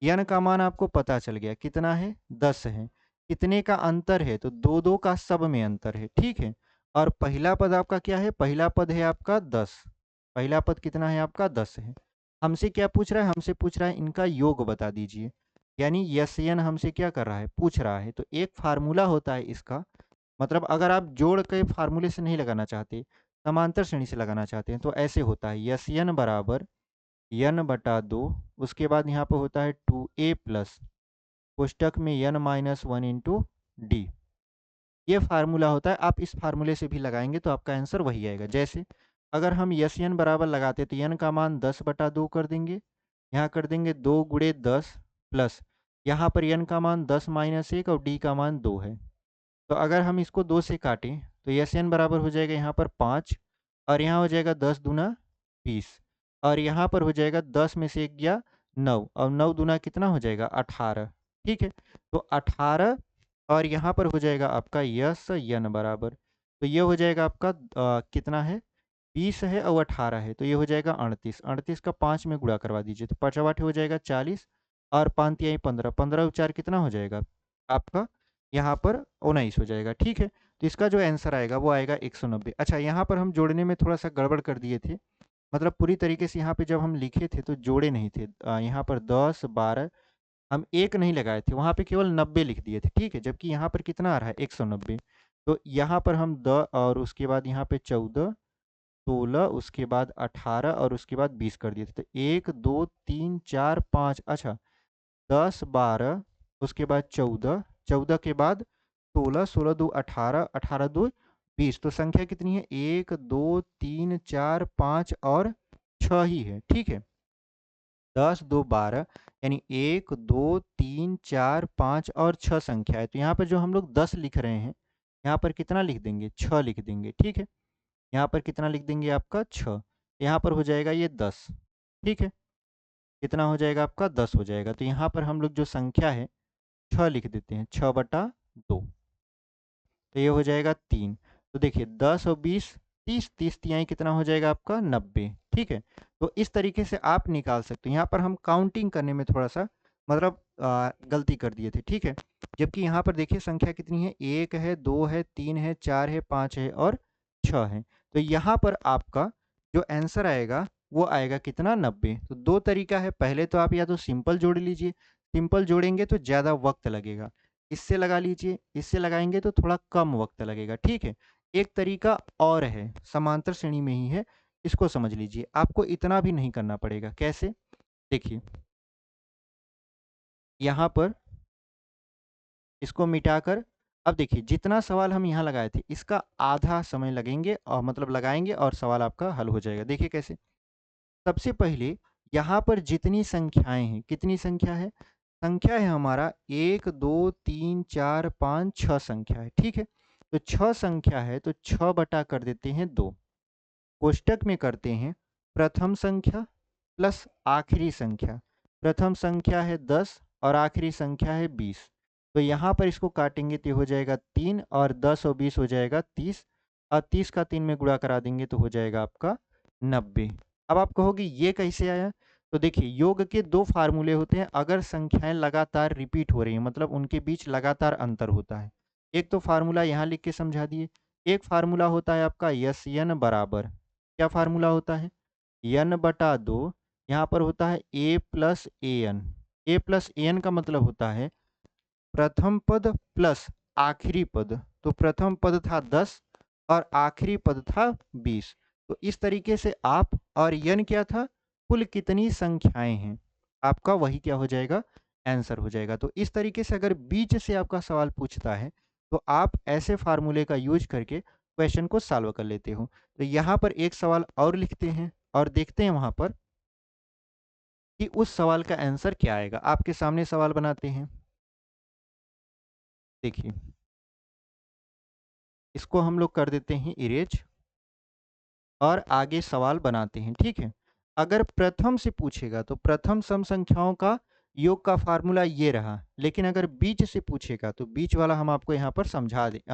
यन का मान आपको पता चल गया कितना है, 10 है। कितने का अंतर है, तो दो दो का सब में अंतर है। ठीक है, और पहला पद आपका क्या है, पहला पद है आपका 10। पहला पद कितना है आपका 10 है। हमसे क्या पूछ रहा है, हमसे पूछ रहा है इनका योग बता दीजिए, यानी यन हमसे क्या कर रहा है, पूछ रहा है। तो एक फार्मूला होता है इसका, मतलब अगर आप जोड़ के फार्मूले से नहीं लगाना चाहते, समांतर श्रेणी से लगाना चाहते हैं, तो ऐसे होता है यन बराबर यन बटा 2, उसके बाद यहाँ पर होता है 2a प्लस कोष्टक में यन माइनस 1 इंटू डी। ये फार्मूला होता है, आप इस फार्मूले से भी लगाएंगे तो आपका आंसर वही आएगा। जैसे अगर हम यस यन बराबर लगाते तो यन का मान 10 बटा 2 कर देंगे, यहाँ कर देंगे 2 गुड़े 10 प्लस यहाँ पर यन का मान 10 माइनस 1 और डी का मान 2 है। तो अगर हम इसको 2 से काटें तो यस एन बराबर हो जाएगा यहाँ पर 5, और यहाँ हो जाएगा 10 दूना 20, और यहाँ पर हो जाएगा 10 में से 1 गया 9, और 9 दूना कितना हो जाएगा 18। ठीक है, तो 18, और यहाँ पर हो जाएगा आपका यस यन बराबर, तो ये हो जाएगा आपका कितना है 20 है और 18 है, तो ये हो जाएगा 38। 38 का 5 में गुणा करवा दीजिए तो 5 8 हो जाएगा 40, और 5 तिहाई 15, 15 और 4 कितना हो जाएगा आपका यहाँ पर 19 हो जाएगा। ठीक है, तो इसका जो आंसर आएगा वो आएगा 190। अच्छा, यहाँ पर हम जोड़ने में थोड़ा सा गड़बड़ कर दिए थे, मतलब पूरी तरीके से यहाँ पे जब हम लिखे थे तो जोड़े नहीं थे। यहाँ पर 10 12 हम एक नहीं लगाए थे, वहाँ पे केवल 90 लिख दिए थे। ठीक है, जबकि यहाँ पर कितना आ रहा है 190, तो यहाँ पर हम द और उसके बाद यहाँ पे 14 16 उसके बाद 18 और उसके बाद 20 कर दिए थे। तो 1 2 3 4 5, अच्छा 10 12 उसके बाद 14, 14 के बाद 16, 16 दो 18, 18 दो 20, तो संख्या कितनी है 1 2 3 4 5 और 6 ही है। ठीक है, 10 2 12, यानी 1 2 3 4 5 और 6 संख्या है। तो यहाँ पर जो हम लोग 10 लिख रहे हैं, यहाँ पर कितना लिख देंगे 6 लिख देंगे। ठीक है, यहाँ पर कितना लिख देंगे आपका 6, यहाँ पर हो जाएगा ये 10। ठीक है, कितना हो जाएगा आपका 10 हो जाएगा। तो यहाँ पर हम लोग जो संख्या है 6 लिख देते हैं, 6 बटा 2, तो ये हो जाएगा 3। तो देखिए 10 और 20 30, 30 तिहाई कितना हो जाएगा आपका 90। ठीक है, तो इस तरीके से आप निकाल सकते हैं। यहाँ पर हम काउंटिंग करने में थोड़ा सा मतलब गलती कर दिए थे। ठीक है, जबकि यहाँ पर देखिए संख्या कितनी है, 1 है 2 है 3 है 4 है 5 है और 6 है। तो यहाँ पर आपका जो आंसर आएगा वो आएगा कितना 90। तो दो तरीका है, पहले तो आप या तो सिंपल जोड़ लीजिए, सिंपल जोड़ेंगे तो ज़्यादा वक्त लगेगा, इससे लगा लीजिए, इससे लगाएंगे तो थोड़ा कम वक्त लगेगा। ठीक है, एक तरीका और है, समांतर श्रेणी में ही है, इसको समझ लीजिए, आपको इतना भी नहीं करना पड़ेगा। कैसे, देखिए यहाँ पर इसको मिटाकर, अब देखिए जितना सवाल हम यहाँ लगाए थे इसका आधा समय लगेंगे, और मतलब लगाएंगे और सवाल आपका हल हो जाएगा। देखिए कैसे, सबसे पहले यहाँ पर जितनी संख्याएं हैं, कितनी संख्या है संख्या है हमारा 1 2 3 4 5 6 संख्या है, ठीक है। तो 6 संख्या है तो 6 बटा कर देते हैं 2, कोष्टक में करते हैं प्रथम संख्या प्लस आखिरी संख्या। प्रथम संख्या है 10 और आखिरी संख्या है 20। तो यहाँ पर इसको काटेंगे तो हो जाएगा 3 और 10 और 20 हो जाएगा 30 और 30 का 3 में गुणा करा देंगे तो हो जाएगा आपका 90। अब आप कहोगे ये कैसे आया? तो देखिए योग के दो फार्मूले होते हैं अगर संख्याएं लगातार रिपीट हो रही हैं, मतलब उनके बीच लगातार अंतर होता है। एक तो फार्मूला यहाँ लिख के समझा दिए। एक फार्मूला होता है आपका यस एन बराबर, क्या फार्मूला होता है? एन बटा दो, यहाँ पर होता है ए plus A N. A plus A N का मतलब होता है प्रथम पद प्लस आखिरी पद। तो प्रथम पद था 10 और आखिरी पद था 20। तो इस तरीके से आप, और यन क्या था? कुल कितनी संख्याएं हैं, आपका वही क्या हो जाएगा? आंसर हो जाएगा। तो इस तरीके से अगर बीच से आपका सवाल पूछता है तो आप ऐसे फार्मूले का यूज करके क्वेश्चन को सॉल्व कर लेते हो। तो यहाँ पर एक सवाल और लिखते हैं और देखते हैं वहां पर कि उस सवाल का आंसर क्या आएगा। आपके सामने सवाल बनाते हैं, देखिए इसको हम लोग कर देते हैं इरेज और आगे सवाल बनाते हैं, ठीक है। अगर प्रथम से पूछेगा तो प्रथम सम संख्याओं का योग का फार्मूला ये रहा, लेकिन अगर बीच से पूछेगा तो बीच वाला हम आपको यहाँ पर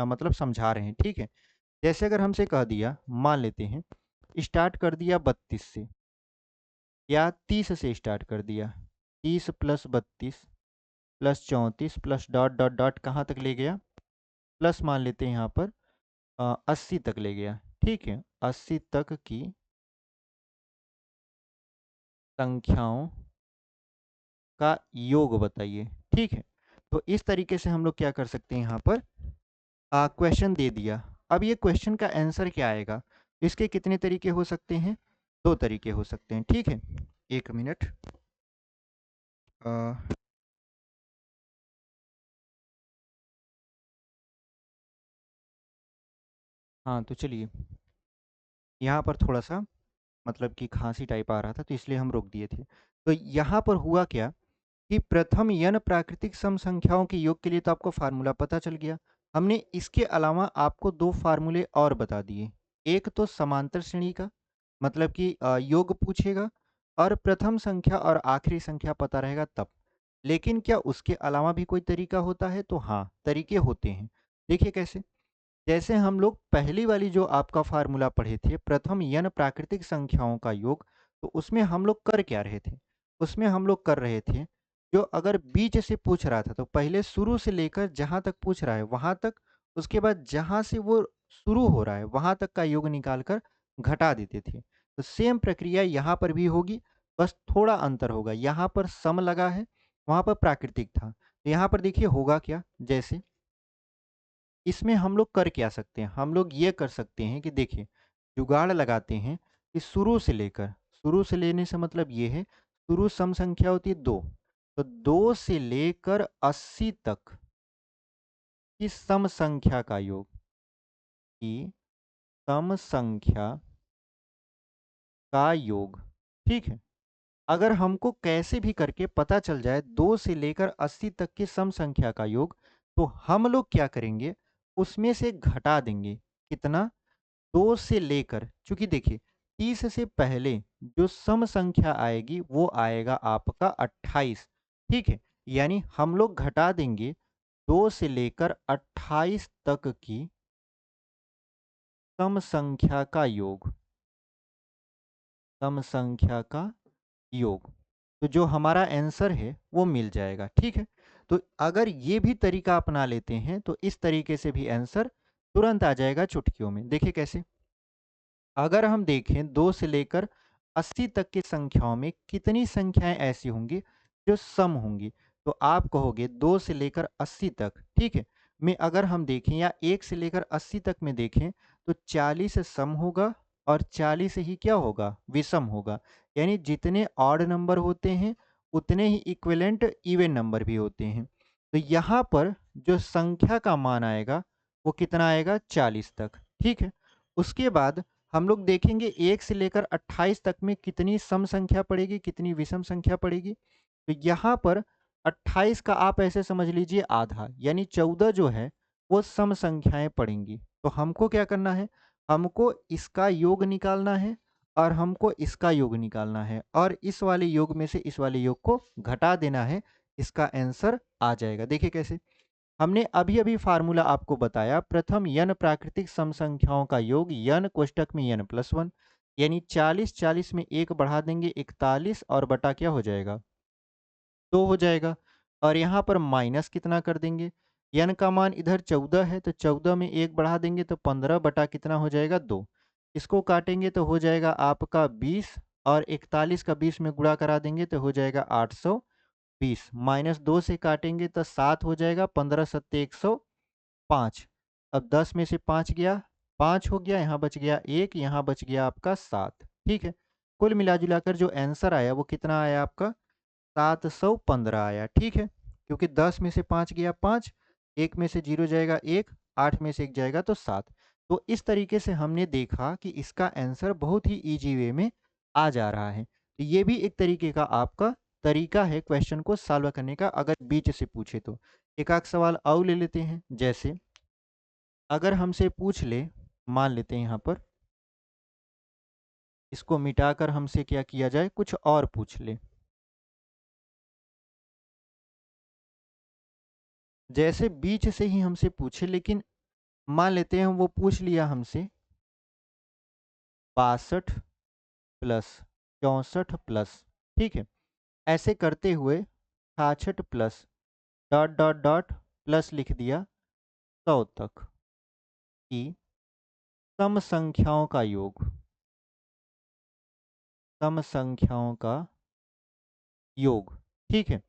मतलब समझा रहे हैं, ठीक है। जैसे अगर हमसे कह दिया, मान लेते हैं स्टार्ट कर दिया 32 से या 30 से स्टार्ट कर दिया, 30 plus 32 plus 34 plus dot dot dot कहाँ तक ले गया? प्लस मान लेते हैं यहाँ पर 80 तक ले गया, ठीक है। 80 तक की संख्याओं का योग बताइए, ठीक है। तो इस तरीके से हम लोग क्या कर सकते हैं, यहाँ पर क्वेश्चन दे दिया। अब ये क्वेश्चन का आंसर क्या आएगा? इसके कितने तरीके हो सकते हैं? दो तरीके हो सकते हैं, ठीक है। एक मिनट, अ, हाँ तो चलिए, यहाँ पर थोड़ा सा मतलब कि खांसी टाइप आ रहा था तो इसलिए हम रोक दिए थे। तो यहाँ पर हुआ क्या कि प्रथम यन प्राकृतिक सम संख्याओं के योग के लिए तो आपको फार्मूला पता चल गया। हमने इसके अलावा आपको दो फार्मूले और बता दिए। एक तो समांतर श्रेणी का, मतलब कि योग पूछेगा और प्रथम संख्या और आखिरी संख्या पता रहेगा तब। लेकिन क्या उसके अलावा भी कोई तरीका होता है? तो हाँ, तरीके होते हैं। देखिए कैसे। जैसे हम लोग पहली वाली जो आपका फार्मूला पढ़े थे, प्रथम यन प्राकृतिक संख्याओं का योग, तो उसमें हम लोग कर क्या रहे थे? उसमें हम लोग कर रहे थे, जो अगर बीच से पूछ रहा था तो पहले शुरू से लेकर जहां तक पूछ रहा है वहां तक, उसके बाद जहां से वो शुरू हो रहा है वहां तक का योग निकालकर घटा देते थे। तो सेम प्रक्रिया यहाँ पर भी होगी, बस थोड़ा अंतर होगा। यहाँ पर सम लगा है, वहां पर प्राकृतिक था। तो यहाँ पर देखिए होगा क्या, जैसे इसमें हम लोग कर क्या सकते हैं? हम लोग ये कर सकते हैं कि देखिए, जुगाड़ लगाते हैं कि शुरू से लेने से मतलब ये है, शुरू सम संख्या होती है 2, तो 2 से लेकर 80 तक की सम संख्या का योग, की सम संख्या का योग, ठीक है। अगर हमको कैसे भी करके पता चल जाए 2 से लेकर 80 तक की सम संख्या का योग, तो हम लोग क्या करेंगे, उसमें से घटा देंगे। कितना? 2 से लेकर, चूंकि देखिए 30 से पहले जो सम संख्या आएगी वो आएगा आपका 28, ठीक है। यानी हम लोग घटा देंगे 2 से लेकर 28 तक की सम संख्या का योग, सम संख्या का योग। तो जो हमारा आंसर है वो मिल जाएगा, ठीक है। तो अगर ये भी तरीका अपना लेते हैं तो इस तरीके से भी आंसर तुरंत आ जाएगा चुटकियों में। देखिए कैसे। अगर हम देखें 2 से लेकर 80 तक की संख्याओं में कितनी संख्याएं ऐसी होंगी जो सम होंगी, तो आप कहोगे 2 से लेकर 80 तक, ठीक है, में अगर हम देखें या 1 से लेकर 80 तक में देखें तो 40 सम होगा और 40 ही क्या होगा? विषम होगा। यानी जितने ऑड नंबर होते हैं उतने ही इक्विवेलेंट इवन नंबर भी होते हैं। तो यहाँ पर जो संख्या का मान आएगा वो कितना आएगा? 40 तक, ठीक है। उसके बाद हम लोग देखेंगे 1 से लेकर 28 तक में कितनी सम संख्या पड़ेगी, कितनी विषम संख्या पड़ेगी। तो यहाँ पर 28 का आप ऐसे समझ लीजिए आधा, यानी 14 जो है वो सम संख्याएं पड़ेंगी। तो हमको क्या करना है, हमको इसका योग निकालना है और हमको इसका योग निकालना है और इस वाले योग में से इस वाले योग को घटा देना है। इसका आंसर आ जाएगा। देखिए कैसे, हमने अभी अभी फार्मूला आपको बताया, प्रथम n प्राकृतिक सम संख्याओं का योग n कोष्टक में n+1, यानी 40 40 में एक बढ़ा देंगे 41 और बटा क्या हो जाएगा, 2 हो जाएगा। और यहाँ पर माइनस कितना कर देंगे, n का मान इधर 14 है तो 14 में एक बढ़ा देंगे तो 15 बटा कितना हो जाएगा, 2। इसको काटेंगे तो हो जाएगा आपका 20 और 41 का 20 में गुणा करा देंगे तो हो जाएगा 820। -2 से काटेंगे तो 7 हो जाएगा, 15 सत्ते 105। अब 10 में से 5 गया, 5 हो गया, यहाँ बच गया 1, यहाँ बच गया आपका 7। ठीक है, कुल मिला जुला कर जो आंसर आया वो कितना आया आपका, 715 आया। ठीक है, क्योंकि 10 में से 5 गया 5, 1 में से 0 जाएगा 1, 8 में से 1 जाएगा तो 7। तो इस तरीके से हमने देखा कि इसका आंसर बहुत ही ईजी वे में आ जा रहा है। तो ये भी एक तरीके का आपका तरीका है क्वेश्चन को सॉल्व करने का, अगर बीच से पूछे तो। एक आध सवाल और ले लेते हैं। जैसे अगर हमसे पूछ ले, मान लेते हैं यहाँ पर, इसको मिटाकर हमसे क्या किया जाए, कुछ और पूछ ले। जैसे बीच से ही हमसे पूछे, लेकिन मान लेते हैं वो पूछ लिया हमसे 62 प्लस 64 प्लस, ठीक है, ऐसे करते हुए 66 plus dot dot dot plus लिख दिया 100 तक की सम संख्याओं का योग, सम संख्याओं का योग। ठीक है,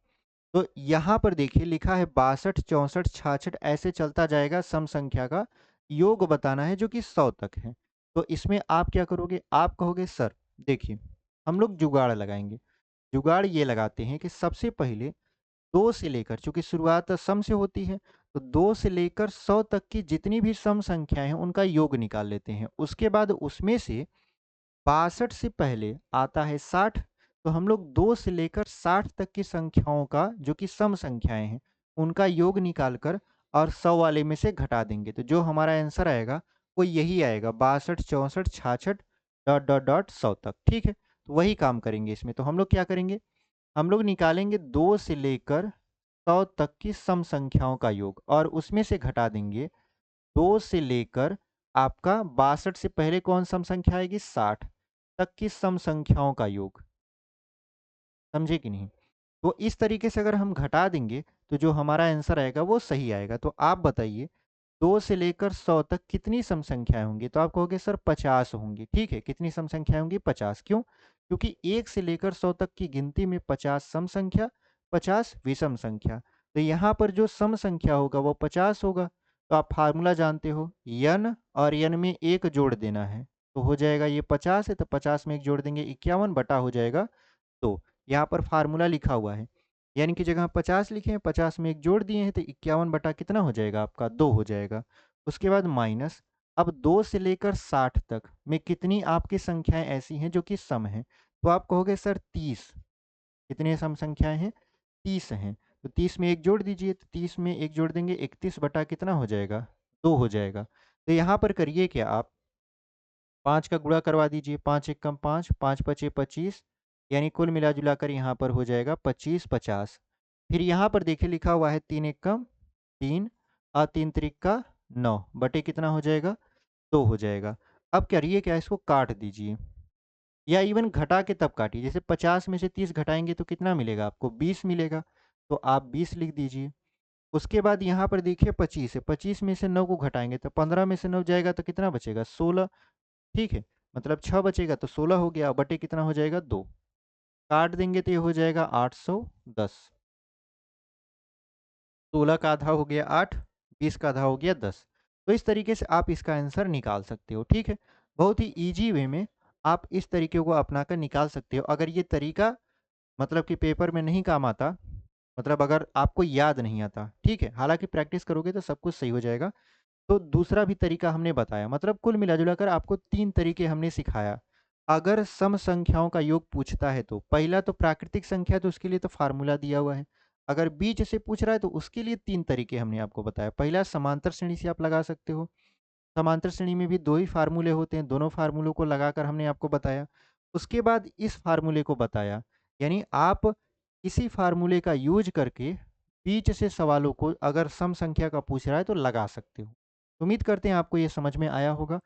तो यहाँ पर देखिए लिखा है 62 64 66, ऐसे चलता जाएगा, सम संख्या का योग बताना है जो कि 100 तक है। तो इसमें आप क्या करोगे, आप कहोगे सर देखिए हम लोग जुगाड़ लगाएंगे। जुगाड़ ये लगाते हैं कि सबसे पहले 2 से लेकर, चूंकि शुरुआत सम से होती है, तो 2 से लेकर 100 तक की जितनी भी सम संख्याएं हैं उनका योग निकाल लेते हैं। उसके बाद उसमें से 62 से पहले आता है 60, तो हम लोग 2 से लेकर 60 तक की संख्याओं का जो कि सम संख्याएं हैं उनका योग निकालकर और 100 वाले में से घटा देंगे। तो जो हमारा आंसर आएगा वो यही आएगा, 62 64 66 डॉट डॉट डॉट 100 तक। ठीक है, तो वही काम करेंगे इसमें। तो हम लोग क्या करेंगे, हम लोग निकालेंगे 2 से लेकर 100 तक की सम संख्याओं का योग और उसमें से घटा देंगे 2 से लेकर आपका 62 से पहले कौन सम संख्या आएगी, 60 तक की सम संख्याओं का योग। समझे कि नहीं? तो इस तरीके से अगर हम घटा देंगे तो जो हमारा आंसर आएगा वो सही आएगा। तो आप बताइए 2 से लेकर 100 तक कितनी सम संख्याएं होंगी? तो आप कहोगे सर 50 होंगी। ठीक है, कितनी सम संख्याएं होंगी? 50। क्यों? क्योंकि 1 से लेकर 100 तक की गिनती में 50 सम संख्या, 50 विषम संख्या। तो यहाँ पर जो सम संख्या होगा वो 50 होगा। तो आप फार्मूला जानते हो, n और n में 1 जोड़ देना है। तो हो जाएगा, ये 50 है तो 50 में 1 जोड़ देंगे 51 बटा हो जाएगा 2। यहाँ पर फार्मूला लिखा हुआ है, यानी कि जगह 50 लिखे हैं 50 में 1 जोड़ दिए हैं तो 51 बटा कितना हो जाएगा आपका, 2 हो जाएगा। उसके बाद माइनस, अब 2 से लेकर 60 तक में कितनी आपकी संख्याएं ऐसी हैं जो कि सम हैं? तो आप कहोगे सर 30। कितनी सम संख्याएं हैं? 30 हैं। तो 30 में 1 जोड़ दीजिए, तो 30 में 1 जोड़ देंगे 31 बटा कितना हो जाएगा, 2 हो जाएगा। तो यहाँ पर करिए क्या आप, 5 का गुणा करवा दीजिए, 5 एकम 5, 5 पचे 25, यानी कुल मिला जुला कर यहाँ पर हो जाएगा 25 50। फिर यहाँ पर देखिए लिखा हुआ है 3 एकम 3 और 3 त्रिका 9 बटे कितना हो जाएगा, 2 हो जाएगा। अब करिए क्या, इसको काट दीजिए या इवन घटा के तब काटिए। जैसे 50 में से 30 घटाएंगे तो कितना मिलेगा आपको, 20 मिलेगा। तो आप 20 लिख दीजिए। उसके बाद यहाँ पर देखिए 25 है, 25 में से 9 को घटाएंगे तो 15 में से 9 जाएगा तो कितना बचेगा, 16। ठीक है, मतलब 6 बचेगा तो 16 हो गया, बटे कितना हो जाएगा, 2। काट देंगे तो ये हो जाएगा 810। 16 का आधा हो गया 8, 20 का आधा हो गया 10। तो इस तरीके से आप इसका आंसर निकाल सकते हो। ठीक है, बहुत ही ईजी वे में आप इस तरीके को अपनाकर निकाल सकते हो। अगर ये तरीका मतलब कि पेपर में नहीं काम आता, मतलब अगर आपको याद नहीं आता, ठीक है, हालांकि प्रैक्टिस करोगे तो सब कुछ सही हो जाएगा। तो दूसरा भी तरीका हमने बताया, मतलब कुल मिला जुला कर आपको 3 तरीके हमने सिखाया। अगर सम संख्याओं का योग पूछता है तो पहला तो प्राकृतिक संख्या, तो उसके लिए तो फार्मूला दिया हुआ है। अगर बीच से पूछ रहा है तो उसके लिए 3 तरीके हमने आपको बताया। पहला समांतर श्रेणी से आप लगा सकते हो। समांतर श्रेणी में भी 2 ही फ़ॉर्मूले होते हैं, दोनों फ़ॉर्मूलों को लगाकर हमने आपको बताया। उसके बाद इस फ़ॉर्मूले को बताया, यानी आप इसी फ़ॉर्मूले का यूज़ करके बीच से सवालों को अगर सम संख्या का पूछ रहा है तो लगा सकते हो। उम्मीद करते हैं आपको ये समझ में आया होगा।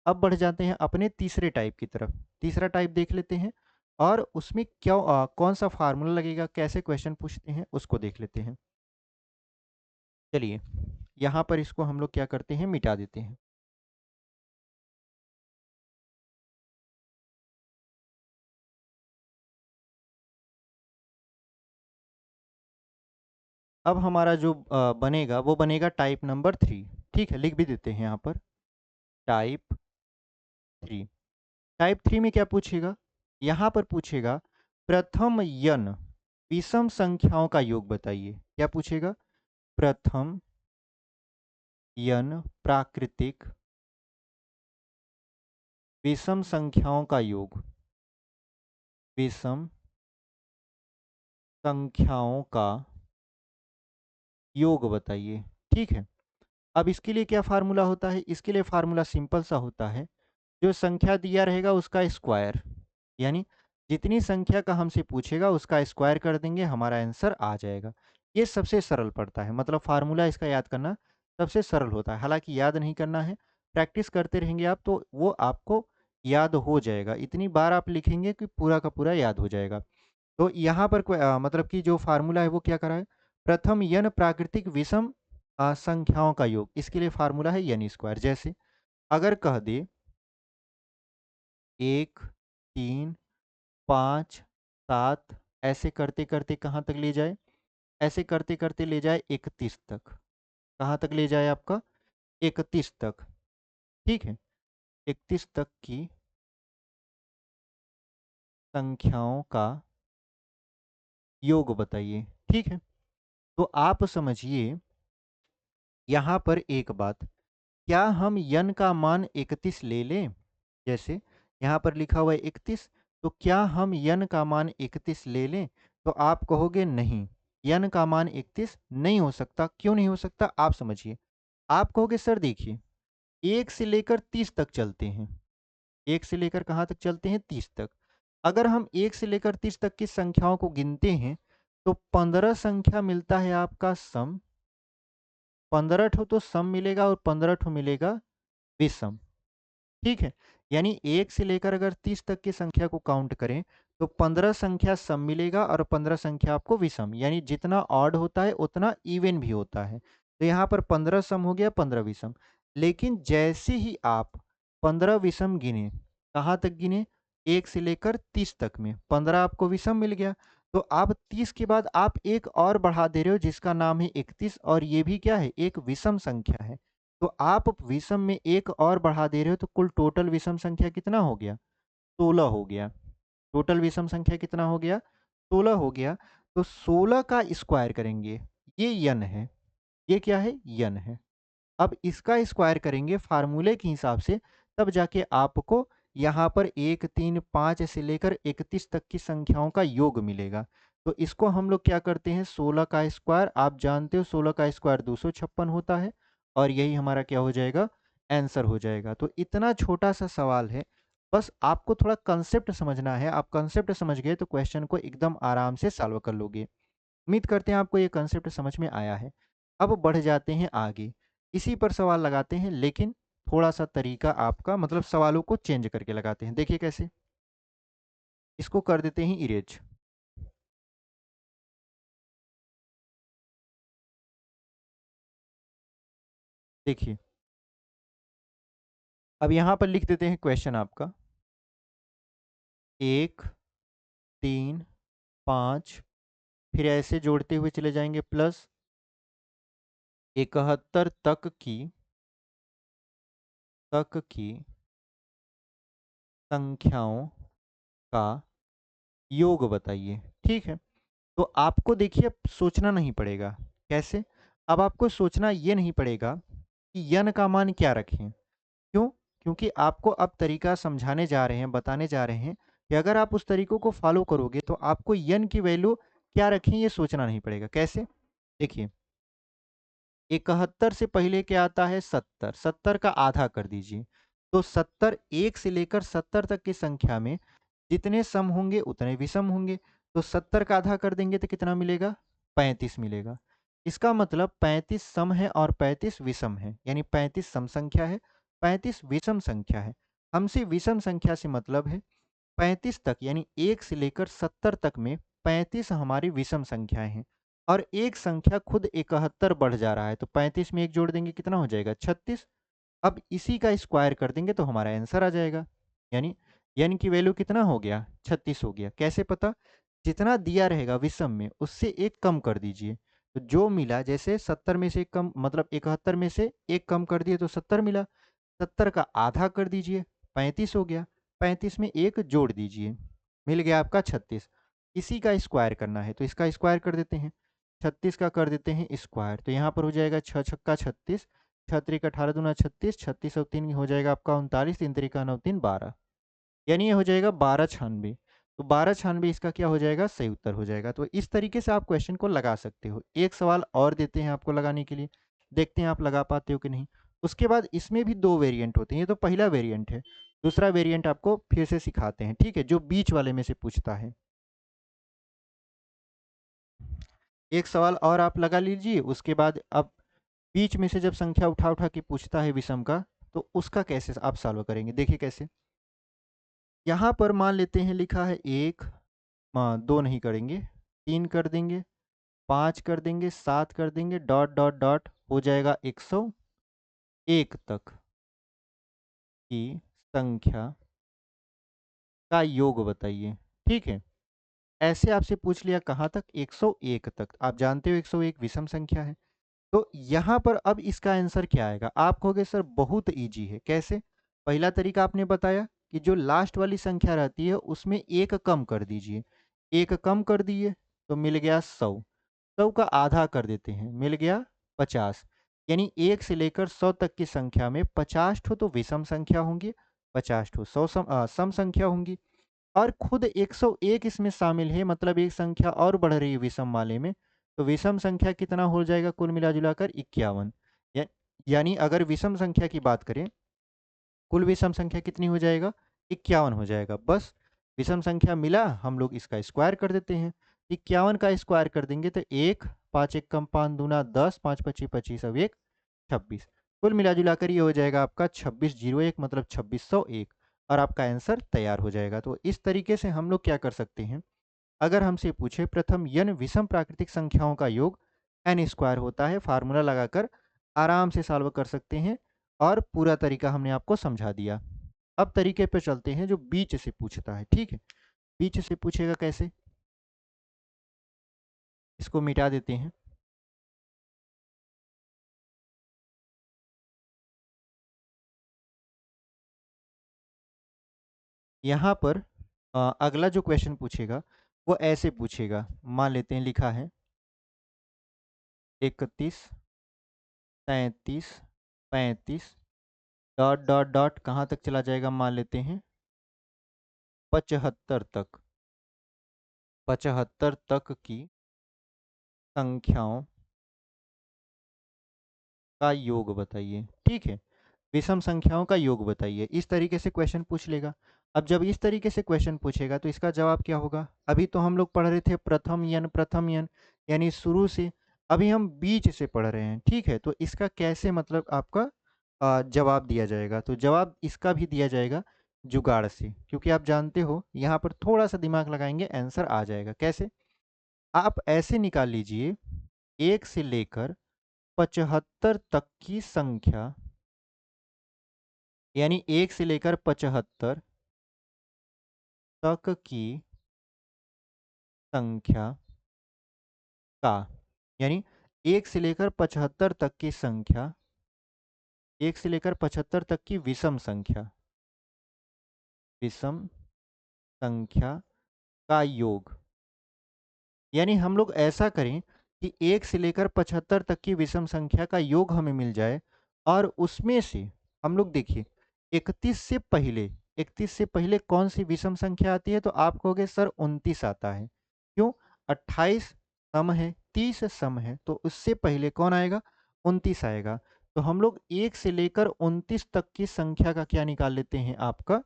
अब बढ़ जाते हैं अपने तीसरे टाइप की तरफ। तीसरा टाइप देख लेते हैं और उसमें कौन-सा फ़ॉर्मूला लगेगा, कैसे क्वेश्चन पूछते हैं, उसको देख लेते हैं। चलिए, यहाँ पर इसको हम लोग क्या करते हैं, मिटा देते हैं। अब हमारा जो बनेगा वो बनेगा टाइप नंबर 3। ठीक है, लिख भी देते हैं यहाँ पर टाइप 3। टाइप 3 में क्या पूछेगा? यहाँ पर पूछेगा प्रथम यन विषम संख्याओं का योग बताइए। क्या पूछेगा? प्रथम यन प्राकृतिक विषम संख्याओं का योग। विषम संख्याओं का योग बताइए। ठीक है। अब इसके लिए क्या फार्मूला होता है? इसके लिए फार्मूला सिंपल सा होता है, जो संख्या दिया रहेगा उसका स्क्वायर, यानी जितनी संख्या का हमसे पूछेगा उसका स्क्वायर कर देंगे, हमारा आंसर आ जाएगा। ये सबसे सरल पड़ता है, मतलब फार्मूला इसका याद करना सबसे सरल होता है। हालांकि याद नहीं करना है, प्रैक्टिस करते रहेंगे आप तो वो आपको याद हो जाएगा। इतनी बार आप लिखेंगे कि पूरा का पूरा याद हो जाएगा। तो यहाँ पर मतलब कि जो फार्मूला है वो क्या करा है? प्रथम यन प्राकृतिक विषम संख्याओं का योग, इसके लिए फार्मूला है यन स्क्वायर। जैसे अगर कह दे 1, 3, 5, 7, ऐसे करते-करते कहाँ तक ले जाए? ऐसे करते-करते ले जाए 31 तक। कहाँ तक ले जाए आपका? 31 तक, ठीक है? 31 तक की संख्याओं का योग बताइए, ठीक है? तो आप समझिए यहाँ पर एक बात, क्या हम यन का मान 31 ले लें? जैसे यहाँ पर लिखा हुआ है 31, तो क्या हम यन का मान 31 ले लें? तो आप कहोगे नहीं, यन का मान 31 नहीं हो सकता। क्यों नहीं हो सकता? आप समझिए। आप कहोगे सर देखिए, 1 से लेकर 30 तक चलते हैं। 1 से लेकर कहाँ तक चलते हैं? 30 तक। अगर हम 1 से लेकर 30 तक की संख्याओं को गिनते हैं, तो 15 संख्या मिलता है आपका सम। 15 ठो तो सम मिलेगा और 15 ठो मिलेगा विषम। ठीक है? यानी 1 से लेकर अगर 30 तक की संख्या को काउंट करें, तो 15 संख्या सम मिलेगा और 15 संख्या आपको विषम, यानी जितना ऑड होता है उतना इवन भी होता है। तो यहाँ पर 15 सम हो गया, 15 विषम। लेकिन जैसे ही आप 15 विषम गिने, कहाँ तक गिने? 1 से लेकर 30 तक में 15 आपको विषम मिल गया। तो आप 30 के बाद आप एक और बढ़ा दे रहे हो जिसका नाम है 31, और ये भी क्या है? एक विषम संख्या है। तो आप विषम में एक और बढ़ा दे रहे हो, तो कुल टोटल विषम संख्या कितना हो गया? 16 हो गया। टोटल विषम संख्या कितना हो गया? 16 हो गया। तो 16 का स्क्वायर करेंगे, ये यन है। ये क्या है? यन है। अब इसका स्क्वायर करेंगे फार्मूले के हिसाब से, तब जाके आपको यहाँ पर 1, 3, 5 से लेकर 31 तक की संख्याओं का योग मिलेगा। तो इसको हम लोग क्या करते हैं? 16 का स्क्वायर, आप जानते हो 16 का स्क्वायर 256 होता है, और यही हमारा क्या हो जाएगा? आंसर हो जाएगा। तो इतना छोटा सा सवाल है, बस आपको थोड़ा कंसेप्ट समझना है। आप कंसेप्ट समझ गए तो क्वेश्चन को एकदम आराम से सॉल्व कर लोगे। उम्मीद करते हैं आपको ये कंसेप्ट समझ में आया है। अब बढ़ जाते हैं आगे। इसी पर सवाल लगाते हैं, लेकिन थोड़ा-सा तरीका आपका, मतलब सवालों को चेंज करके लगाते हैं। देखिए कैसे? इसको कर देते हैं इरेज। देखिए, अब यहाँ पर लिख देते हैं क्वेश्चन आपका 1, 3, 5, फिर ऐसे जोड़ते हुए चले जाएँगे प्लस 71 तक की संख्याओं का योग बताइए। ठीक है? तो आपको देखिए अब सोचना नहीं पड़ेगा। कैसे? अब आपको सोचना ये नहीं पड़ेगा कि यन का मान क्या रखें। क्यों? क्योंकि आपको अब तरीका समझाने जा रहे हैं, बताने जा रहे हैं कि अगर आप उस तरीकों को फ़ॉलो करोगे तो आपको यन की वैल्यू क्या रखें ये सोचना नहीं पड़ेगा। कैसे? देखिए, 71 से पहले क्या आता है? 70। 70 का आधा कर दीजिए। तो 70, 1 से लेकर 70 तक की संख्या में जितने सम होंगे उतने विषम होंगे। तो 70 का आधा कर देंगे तो कितना मिलेगा? 35 मिलेगा। इसका मतलब 35 सम है और 35 विषम है, यानी 35 सम संख्या है, 35 विषम संख्या है। हमसे विषम संख्या से मतलब है 35 तक, यानी 1 से लेकर 70 तक में 35 हमारी विषम संख्याएं हैं और एक संख्या खुद 71 बढ़ जा रहा है, तो 35 में एक जोड़ देंगे कितना हो जाएगा? 36। अब इसी का स्क्वायर कर देंगे तो हमारा आंसर आ जाएगा। यानी यानी कि वैल्यू कितना हो गया? 36 हो गया। कैसे पता? जितना दिया रहेगा विषम में उससे एक कम कर दीजिए, तो जो मिला, जैसे 70 में से एक कम, मतलब 71 में से एक कम कर दिए तो 70 मिला। 70 का आधा कर दीजिए, 35 हो गया। 35 में एक जोड़ दीजिए, मिल गया आपका 36। इसी का स्क्वायर करना है तो इसका स्क्वायर कर देते हैं। 36 का कर देते हैं स्क्वायर, तो यहाँ पर हो जाएगा 6 छक्का 36, 6 त्रिक 18 दूना 36, 36 और 3 हो जाएगा आपका 39, 3 त्रिका 9 3 12, यानी ये हो जाएगा 1296। तो 1296 इसका क्या हो जाएगा? सही उत्तर हो जाएगा। तो इस तरीके से आप क्वेश्चन को लगा सकते हो। एक सवाल और देते हैं आपको लगाने के लिए, देखते हैं आप लगा पाते हो कि नहीं। उसके बाद इसमें भी दो वेरिएंट होते हैं, ये तो पहला वेरिएंट है। दूसरा वेरिएंट आपको फिर से सिखाते हैं, ठीक है, जो बीच वाले में से पूछता है। एक सवाल और आप लगा लीजिए, उसके बाद अब बीच में से जब संख्या उठा उठा के पूछता है विषम का, तो उसका कैसे आप सॉल्व करेंगे। देखिए कैसे। यहाँ पर मान लेते हैं लिखा है एक, दो नहीं करेंगे, 3 कर देंगे, 5 कर देंगे, 7 कर देंगे, डॉट डॉट डॉट हो जाएगा 101 तक की संख्या का योग बताइए। ठीक है, ऐसे आपसे पूछ लिया कहाँ तक? 101 तक। आप जानते हो 101 विषम संख्या है। तो यहाँ पर अब इसका आंसर क्या आएगा? आप कहोगे सर बहुत ईजी है। कैसे? पहला तरीका आपने बताया कि जो लास्ट वाली संख्या रहती है उसमें एक कम कर दीजिए, एक कम कर दिए तो मिल गया 100। 100 का आधा कर देते हैं, मिल गया 50। यानी 1 से लेकर 100 तक की संख्या में 50 ठो तो विषम संख्या होंगी, 50 ठो सम संख्या होंगी, और खुद 101 इसमें शामिल है, मतलब एक संख्या और बढ़ रही है विषम वाले में। तो विषम संख्या कितना हो जाएगा कुल मिला जुलाकर? 51। या, यानी अगर विषम संख्या की बात करें, कुल विषम संख्या कितनी हो जाएगा? 51 हो जाएगा। बस विषम संख्या मिला, हम लोग इसका स्क्वायर कर देते हैं। 51 का स्क्वायर कर देंगे तो एक, 5 एक कम 5 दूना 10, 5 पच्ची 25, अब एक 26। कुल मिला जुलाकर ये हो जाएगा आपका 2601, मतलब 2601, और आपका आंसर तैयार हो जाएगा। तो इस तरीके से हम लोग क्या कर सकते हैं, अगर हमसे पूछे प्रथम n विषम प्राकृतिक संख्याओं का योग n स्क्वायर होता है, फार्मूला लगाकर आराम से सॉल्व कर सकते हैं। और पूरा तरीका हमने आपको समझा दिया। अब तरीके पे चलते हैं जो बीच से पूछता है। ठीक है, बीच से पूछेगा कैसे, इसको मिटा देते हैं। यहाँ पर अगला जो क्वेश्चन पूछेगा वो ऐसे पूछेगा, मान लेते हैं लिखा है 31, 33, 35, डॉट डॉट डॉट कहाँ तक चला जाएगा? मान लेते हैं 75 तक। 75 तक की संख्याओं का योग बताइए। ठीक है, विषम संख्याओं का योग बताइए, इस तरीके से क्वेश्चन पूछ लेगा। अब जब इस तरीके से क्वेश्चन पूछेगा तो इसका जवाब क्या होगा? अभी तो हम लोग पढ़ रहे थे प्रथम यन, प्रथम यन, यानी शुरू से। अभी हम बीच से पढ़ रहे हैं। ठीक है, तो इसका कैसे मतलब आपका जवाब दिया जाएगा? तो जवाब इसका भी दिया जाएगा जुगाड़ से, क्योंकि आप जानते हो यहाँ पर थोड़ा सा दिमाग लगाएंगे आंसर आ जाएगा। कैसे? आप ऐसे निकाल लीजिए, 1 से लेकर 75 तक की संख्या, यानी 1 से लेकर 75 तक की संख्या का, यानी 1 से लेकर 75 तक की संख्या, 1 से लेकर 75 तक की विषम संख्या, विषम संख्या का योग। यानी हम लोग ऐसा करें कि 1 से लेकर 75 तक की विषम संख्या का योग हमें मिल जाए, और उसमें से हम लोग देखिए 31 से पहले, 31 से पहले कौन सी विषम संख्या आती है? तो आप कहोगे सर 29 आता है। क्यों? 28 सम है, 30 सम है, तो उससे पहले कौन आएगा? 29 आएगा। तो हम लोग 1 से लेकर 29 तक की संख्या का क्या निकाल लेते हैं? आपका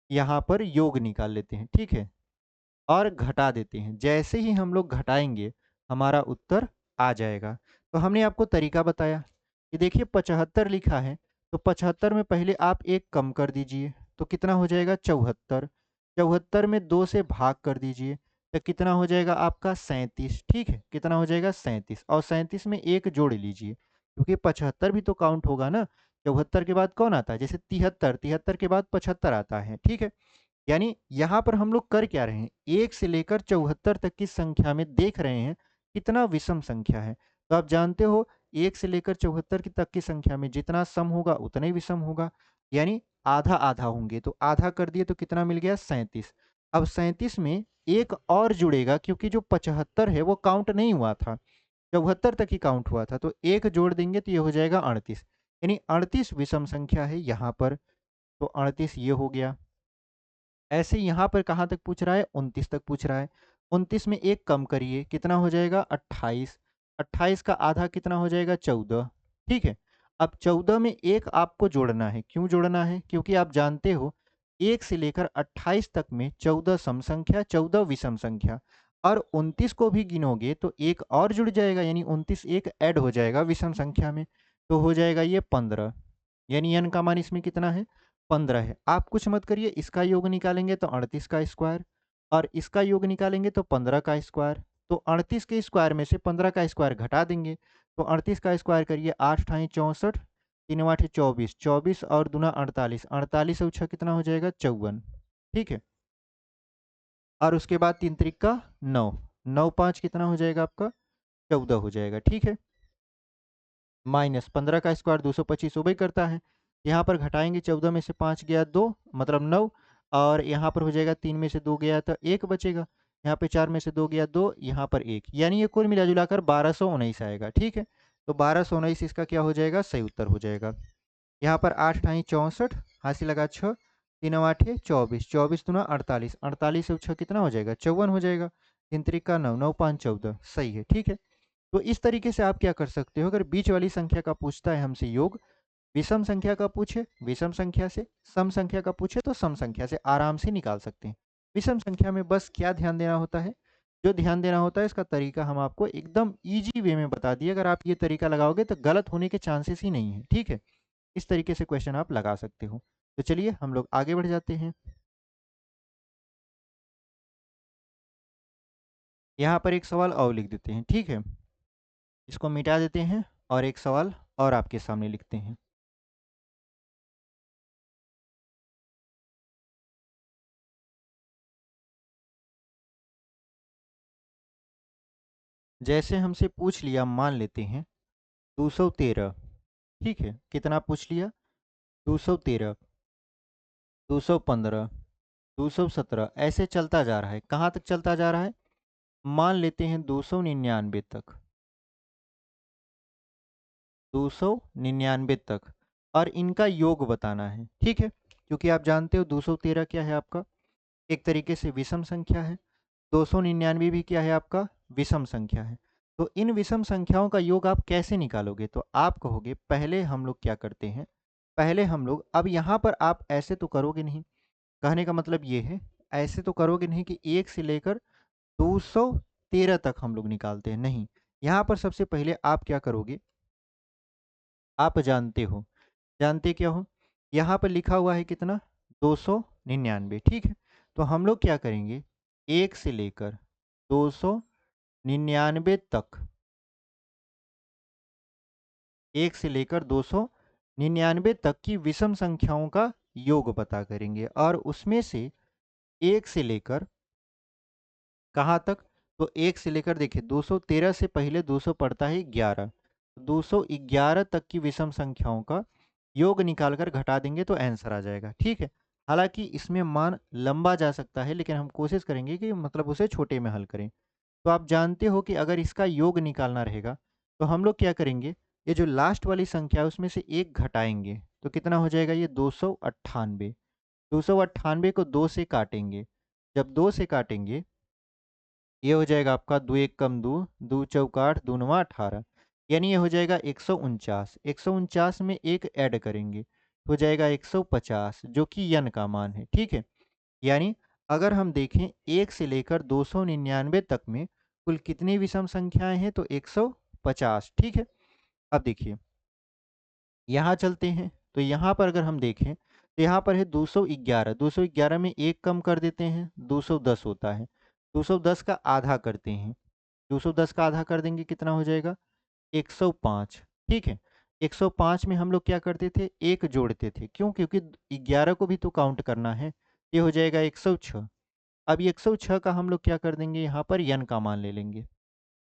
यहाँ पर योग निकाल लेते हैं, ठीक है? और घटा देते हैं। जैसे ही हम लोग घटाएँगे, हमारा उत्तर आ जाएगा। तो हमने आपको तरीका बताया कि देखिए 75 लिखा है, तो 75 में पहले आप 1 कम कर दीजिए, तो कितना हो जाएगा? 74। 74 में 2 से भाग कर दीजिए, तो कितना हो जाएगा आपका? 37, ठीक है? कितना हो जाएगा? 37, और 37 में 1 जोड़ लीजिए, क्योंकि 75 भी तो काउंट होगा ना। 74 के बाद कौन आता है? जैसे 73, 73 के बाद 75 आता है, ठीक है? यानी यहाँ पर हम लोग कर क्या रहे हैं? 1 से लेकर 74 तक की संख्या में देख रहे हैं कितना विषम संख्या है। तो आप जानते हो 1 से लेकर 74 की तक की संख्या में जितना सम होगा उतना ही विषम होगा। यानी आधा-आधा होंगे, तो आधा कर दिए तो कितना मिल गया? 37। अब 37 में 1 और जुड़ेगा, क्योंकि जो 75 है वो काउंट नहीं हुआ था, 74 तक ही काउंट हुआ था, तो 1 जोड़ देंगे तो ये हो जाएगा 38। यानी 38 विषम संख्या है यहाँ पर, तो 38 ये हो गया। ऐसे यहाँ पर कहाँ तक पूछ रहा है? 29 तक पूछ रहा है। 29 में 1 कम करिए, कितना हो जाएगा? 28। 28 का आधा कितना हो जाएगा? 14, ठीक है? अब 14 में 1 आपको जोड़ना है। क्यों जोड़ना है? क्योंकि आप जानते हो 1 से लेकर 28 तक में 14 सम संख्या, 14 विषम संख्या, और 29 को भी गिनोगे तो 1 और जुड़ जाएगा, यानी 29 एक ऐड हो जाएगा विषम संख्या में, तो हो जाएगा ये 15। यानी n का मान इसमें कितना है? 15 है। आप कुछ मत करिए, इसका योग निकालेंगे तो 38 का स्क्वायर, और इसका योग निकालेंगे तो 15 का स्क्वायर। तो 38 के स्क्वायर में से 15 का स्क्वायर घटा देंगे, तो 38 का स्क्वायर करिए, 8 ठाई 64, 3 आठे 24, 24 और दूना 48, 48 और 6 कितना हो जाएगा? 54, ठीक है? और उसके बाद 3 त्रिक का 9, 9 5 कितना हो जाएगा आपका? 14 हो जाएगा, ठीक है? माइनस 15 का स्क्वायर 225 सुबह करता है। यहाँ पर घटाएंगे, 14 में से 5 गया 2, मतलब 9, और यहाँ पर हो जाएगा 3 में से 2 गया तो 1 बचेगा। यहाँ पे 4 में से 2 गया 2, यहाँ पर 1, यानी ये कुल मिला जुलाकर 1219 आएगा, ठीक है? तो 1219 इसका क्या हो जाएगा? सही उत्तर हो जाएगा। यहाँ पर 8 ठाई 64, हासिल लगा 6, 3 आठे 24, 24 दूना 48, 48 से 6 कितना हो जाएगा? 54 हो जाएगा। 3 त्रिक का 9, 9 5 14, सही है, ठीक है? तो इस तरीके से आप क्या कर सकते हो, अगर बीच वाली संख्या का पूछता है हमसे योग, विषम संख्या का पूछे विषम संख्या से, सम संख्या का पूछे तो सम संख्या से आराम से निकाल सकते हैं। विषम संख्या में बस क्या ध्यान देना होता है? जो ध्यान देना होता है इसका तरीका हम आपको एकदम इजी वे में बता दिए। अगर आप ये तरीका लगाओगे तो गलत होने के चांसेस ही नहीं है, ठीक है? इस तरीके से क्वेश्चन आप लगा सकते हो। तो चलिए हम लोग आगे बढ़ जाते हैं। यहाँ पर एक सवाल और लिख देते हैं, ठीक है? इसको मिटा देते हैं और एक सवाल और आपके सामने लिखते हैं। जैसे हमसे पूछ लिया, मान लेते हैं 213, ठीक है? कितना पूछ लिया? 213, 215, 217, ऐसे चलता जा रहा है। कहाँ तक चलता जा रहा है? मान लेते हैं 299 तक, 299 तक, और इनका योग बताना है, ठीक है? क्योंकि आप जानते हो 213 क्या है आपका? एक तरीके से विषम संख्या है। 299 भी क्या है आपका? विषम संख्या है। तो इन विषम संख्याओं का योग आप कैसे निकालोगे? तो आप कहोगे पहले हम लोग क्या करते हैं, पहले हम लोग, अब यहाँ पर आप ऐसे तो करोगे नहीं, कहने का मतलब ये है, ऐसे तो करोगे नहीं कि 1 से लेकर 213 तक हम लोग निकालते हैं, नहीं। यहाँ पर सबसे पहले आप क्या करोगे, आप जानते हो, जानते क्या हो? यहाँ पर लिखा हुआ है कितना? 299, ठीक है? तो हम लोग क्या करेंगे, 1 से लेकर 299 तक, 1 से लेकर 299 तक की विषम संख्याओं का योग पता करेंगे, और उसमें से 1 से लेकर कहाँ तक? तो 1 से लेकर, देखिए 213 से पहले 200 पड़ता है 11, 211 तक की विषम संख्याओं का योग निकालकर घटा देंगे तो आंसर आ जाएगा, ठीक है? हालांकि इसमें मान लंबा जा सकता है, लेकिन हम कोशिश करेंगे कि मतलब उसे छोटे में हल करें। तो आप जानते हो कि अगर इसका योग निकालना रहेगा तो हम लोग क्या करेंगे, ये जो लास्ट वाली संख्या है उसमें से 1 घटाएंगे, तो कितना हो जाएगा? ये 298। 298 को 2 से काटेंगे, जब 2 से काटेंगे ये हो जाएगा आपका 2 एक कम 2, 2 चौका 8, 2 नवा 18, यानी ये हो जाएगा 149। 149 में एक ऐड करेंगे, हो जाएगा 150, जो कि यन का मान है, ठीक है। यानी अगर हम देखें 1 से लेकर 299 तक में कुल कितनी विषम संख्याएं हैं, तो 150, ठीक है। अब देखिए यहाँ चलते हैं, तो यहाँ पर अगर हम देखें तो यहाँ पर है 211। 211 में एक कम कर देते हैं, 210 होता है। 210 का आधा करते हैं, 210 का आधा कर देंगे, कितना हो जाएगा 105, ठीक है। 105 में हम लोग क्या करते थे, एक जोड़ते थे, क्यों, क्योंकि 11 को भी तो काउंट करना है। ये हो जाएगा 106। अब ये 106 का हम लोग क्या कर देंगे, यहाँ पर यन का मान ले लेंगे,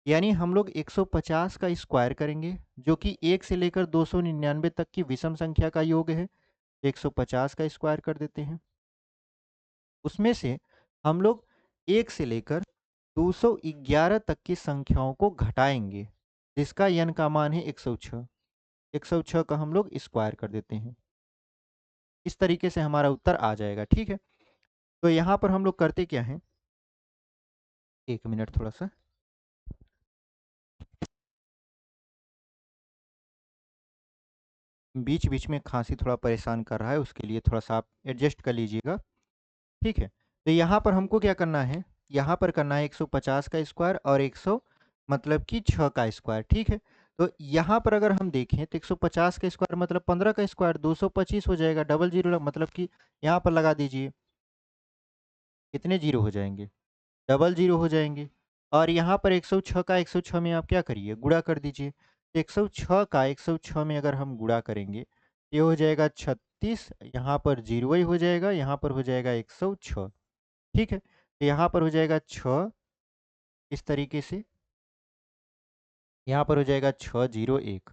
यानी हम लोग 150 का स्क्वायर करेंगे, जो कि 1 से लेकर 299 तक की विषम संख्या का योग है। 150 का स्क्वायर कर देते हैं, उसमें से हम लोग 1 से लेकर 211 तक की संख्याओं को घटाएंगे, जिसका यन का मान है 106। 106 का हम लोग स्क्वायर कर देते हैं, इस तरीके से हमारा उत्तर आ जाएगा, ठीक है। तो यहाँ पर हम लोग करते क्या है, एक मिनट थोड़ा सा, बीच बीच में खांसी थोड़ा परेशान कर रहा है, उसके लिए थोड़ा सा आप एडजस्ट कर लीजिएगा, ठीक है। तो यहाँ पर हमको क्या करना है, यहाँ पर करना है 150 का स्क्वायर और 100 मतलब कि 6 का स्क्वायर, ठीक है। तो यहाँ पर अगर हम देखें तो 150 का स्क्वायर मतलब 15 का स्क्वायर 225 हो जाएगा, डबल जीरो मतलब कि यहाँ पर लगा दीजिए, कितने जीरो हो जाएंगे, डबल जीरो हो जाएंगे। और यहाँ पर 106 का 106 में आप क्या करिए, गुणा कर दीजिए। 106 का 106 में अगर हम गुणा करेंगे, ये हो जाएगा 36, यहाँ पर जीरो ही हो जाएगा, यहाँ पर हो जाएगा 106, ठीक है। तो यहाँ पर हो जाएगा 6, इस तरीके से यहाँ पर हो जाएगा 601,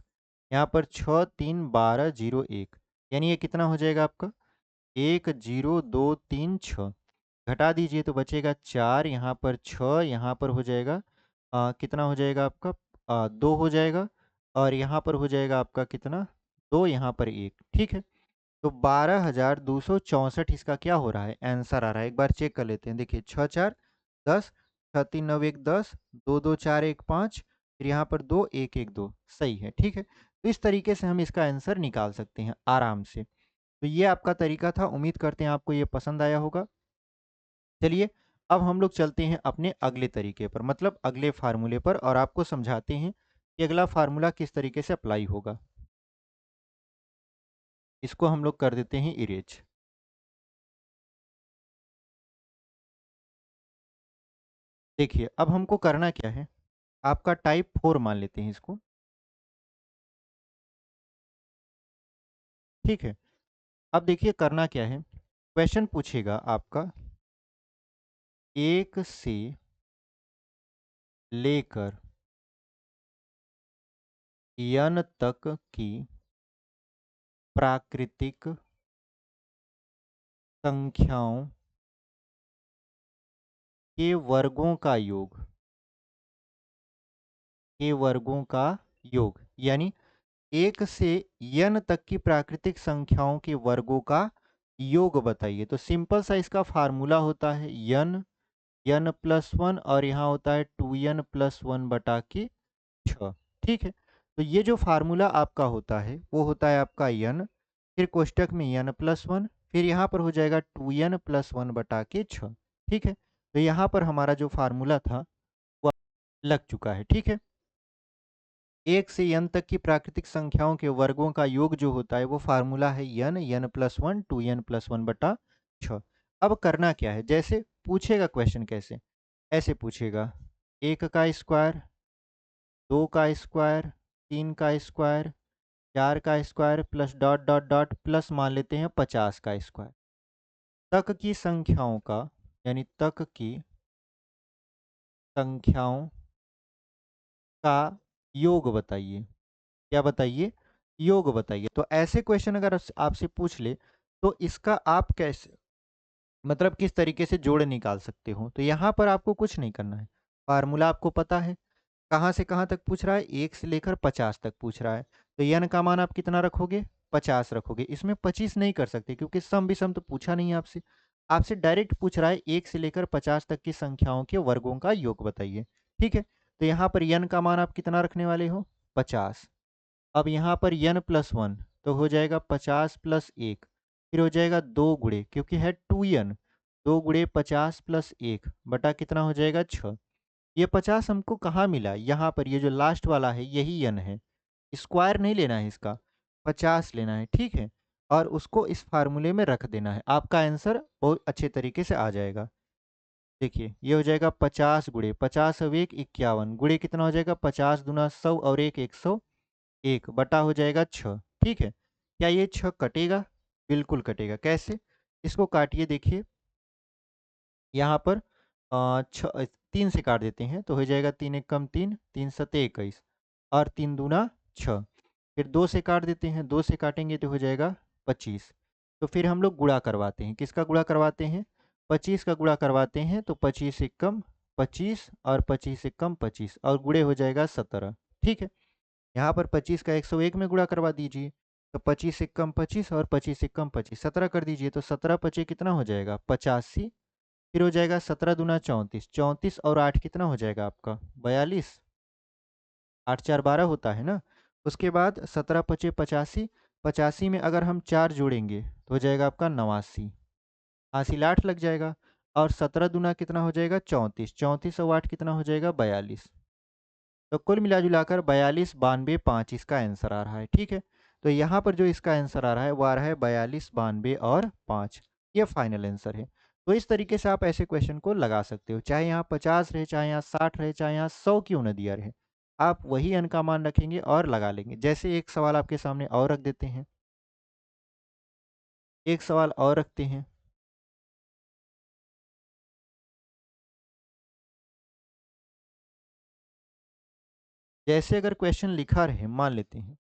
यहाँ पर 6 3 12 0 1, यानी ये कितना हो जाएगा आपका 1 0 2 3 6, घटा दीजिए तो बचेगा 4, यहाँ पर 6, यहाँ पर हो जाएगा कितना हो जाएगा आपका 2 हो जाएगा, और यहाँ पर हो जाएगा आपका कितना 2, यहाँ पर 1, ठीक है। तो 12,264 इसका क्या हो रहा है, आंसर आ रहा है। एक बार चेक कर लेते हैं, देखिए 6 4 10, 6 3 9 1 10, 2 2 4 1 5, फिर यहाँ पर 2 1 1 2, सही है, ठीक है। तो इस तरीके से हम इसका आंसर निकाल सकते हैं आराम से। तो ये आपका तरीका था, उम्मीद करते हैं आपको ये पसंद आया होगा। चलिए अब हम लोग चलते हैं अपने अगले तरीके पर, मतलब अगले फार्मूले पर, और आपको समझाते हैं कि अगला फार्मूला किस तरीके से अप्लाई होगा। इसको हम लोग कर देते हैं इरेज। देखिए अब हमको करना क्या है, आपका टाइप 4 मान लेते हैं इसको, ठीक है। अब देखिए करना क्या है, क्वेश्चन पूछेगा आपका 1 से लेकर n तक की प्राकृतिक संख्याओं के वर्गों का योग, के वर्गों का योग, यानी 1 से n तक की प्राकृतिक संख्याओं के वर्गों का योग बताइए। तो सिंपल सा इसका फार्मूला होता है n+1 और यहाँ होता है 2n+1/6, ठीक है। तो ये जो फार्मूला आपका होता है वो होता है आपका n, फिर कोष्टक में n+1, फिर यहाँ पर हो जाएगा 2n+1/6, ठीक है। तो यहाँ पर हमारा जो फार्मूला था वो लग चुका है, ठीक है। 1 से n तक की प्राकृतिक संख्याओं के वर्गों का योग जो होता है वो फार्मूला है n+1 2n+1/6। अब करना क्या है, जैसे पूछेगा क्वेश्चन कैसे, ऐसे पूछेगा 1 का स्क्वायर, 2 का स्क्वायर, 3 का स्क्वायर, 4 का square plus dot dot dot plus मान लेते हैं 50 का स्क्वायर तक की संख्याओं का, यानी तक की संख्याओं का योग बताइए। क्या बताइए, योग बताइए। तो ऐसे क्वेश्चन अगर आपसे पूछ ले तो इसका आप कैसे, मतलब किस तरीके से जोड़ निकाल सकते हो। तो यहाँ पर आपको कुछ नहीं करना है, फार्मूला आपको पता है, कहाँ से कहाँ तक पूछ रहा है, 1 से लेकर 50 तक पूछ रहा है। तो n का मान आप कितना रखोगे, 50 रखोगे। इसमें 25 नहीं कर सकते क्योंकि सम विषम तो पूछा नहीं है आपसे। आपसे डायरेक्ट पूछ रहा है 1 से लेकर 50 तक की संख्याओं के वर्गों का योग बताइए। ठीक है? तो यहाँ पर n का मान आप कितना रखने वाले हो? 50। अब यहाँ पर n प्लस 1 तो हो जाएगा 50 प्लस 1, फिर हो जाएगा 2 गुणे, क्योंकि है 2n, 2 गुणे 50 प्लस 1 बटा कितना हो जाएगा 6। ये 50 हमको कहाँ मिला? यहाँ पर ये जो लास्ट वाला है यही n है। स्क्वायर नहीं लेना है इसका, 50 लेना है, ठीक है? और उसको इस फार्मूले में रख देना है। आपका आंसर बहुत अच्छे तरीके से आ जाएगा। देखिए, ये हो जाएगा 50 गुणे 50 और 1 51 गुणे कितना हो जाएगा 50 दूना 100 और 1 101 बटा हो जाएगा 6। ठीक है? क्या ये 6 कटेगा? बिल्कुल कटेगा। कैसे? इसको काटिए, देखिए यहाँ पर 3 से काट देते हैं तो हो जाएगा 3 एकम 3, 3 सते 21 और 3 दूना 6। फिर 2 से काट देते हैं, 2 से काटेंगे तो हो जाएगा 25। तो फिर हम लोग गुणा करवाते हैं, किसका गुणा करवाते हैं? 25 का गुणा करवाते हैं तो 25 एकम 25 और 25 एकम 25 और गुणे हो जाएगा 17। ठीक है? यहाँ पर 25 का 101 में गुणा करवा दीजिए, तो 25 एकम 25 और 25 एकम 25 17 कर दीजिए, तो 17 पचे कितना हो जाएगा 85। फिर हो जाएगा 17 दूना 34, 34 और 8 कितना हो जाएगा आपका 42, 8 4 12 होता है ना। उसके बाद 17 पचे 85, 85 में अगर हम 4 जोड़ेंगे तो हो जाएगा आपका 89, हासिल 8 लग जाएगा। और 17 दूना कितना हो जाएगा 34, 34 और 8 कितना हो जाएगा 42। तो कुल मिला-जुलाकर 42, 92, 5 इसका आंसर आ रहा है, ठीक है? तो यहाँ पर जो इसका आंसर आ रहा है, वो आ रहा है 42, 92 और 5। ये फाइनल आंसर है। तो इस तरीके से आप ऐसे क्वेश्चन को लगा सकते हो। चाहे यहाँ 50 रहे, चाहे यहाँ 60 रहे, चाहे यहाँ 100 क्यों ना दिया रहे। आप वही n का मान रखेंगे और लगा लेंगे। जैसे एक सवाल आपके सामने और रख देते हैं। एक सवाल और रखते हैं। जैसे अगर क्वेश्चन लिखा रहे, मान लेते हैं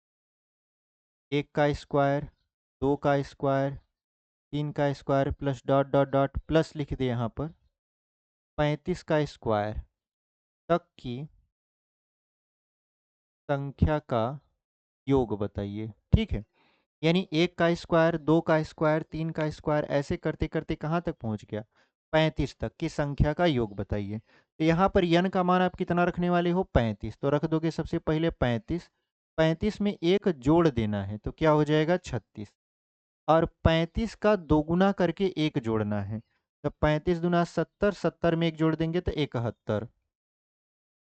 1 का स्क्वायर, 2 का स्क्वायर, 3 का square plus dot dot dot plus लिख दे यहाँ पर 35 का स्क्वायर तक की संख्या का योग बताइए। ठीक है? यानी 1 का स्क्वायर, 2 का स्क्वायर, 3 का स्क्वायर ऐसे करते-करते कहाँ तक पहुँच गया? 35 तक की संख्या का योग बताइए। तो यहाँ पर n का मान आप कितना रखने वाले हो? 35। तो रख दोगे सबसे पहले 35। 35 में 1 जोड़ देना है तो क्या हो जाएगा 36। और 35 का दोगुना करके 1 जोड़ना है। तो 35 दूना 70, 70 में 1 जोड़ देंगे तो 71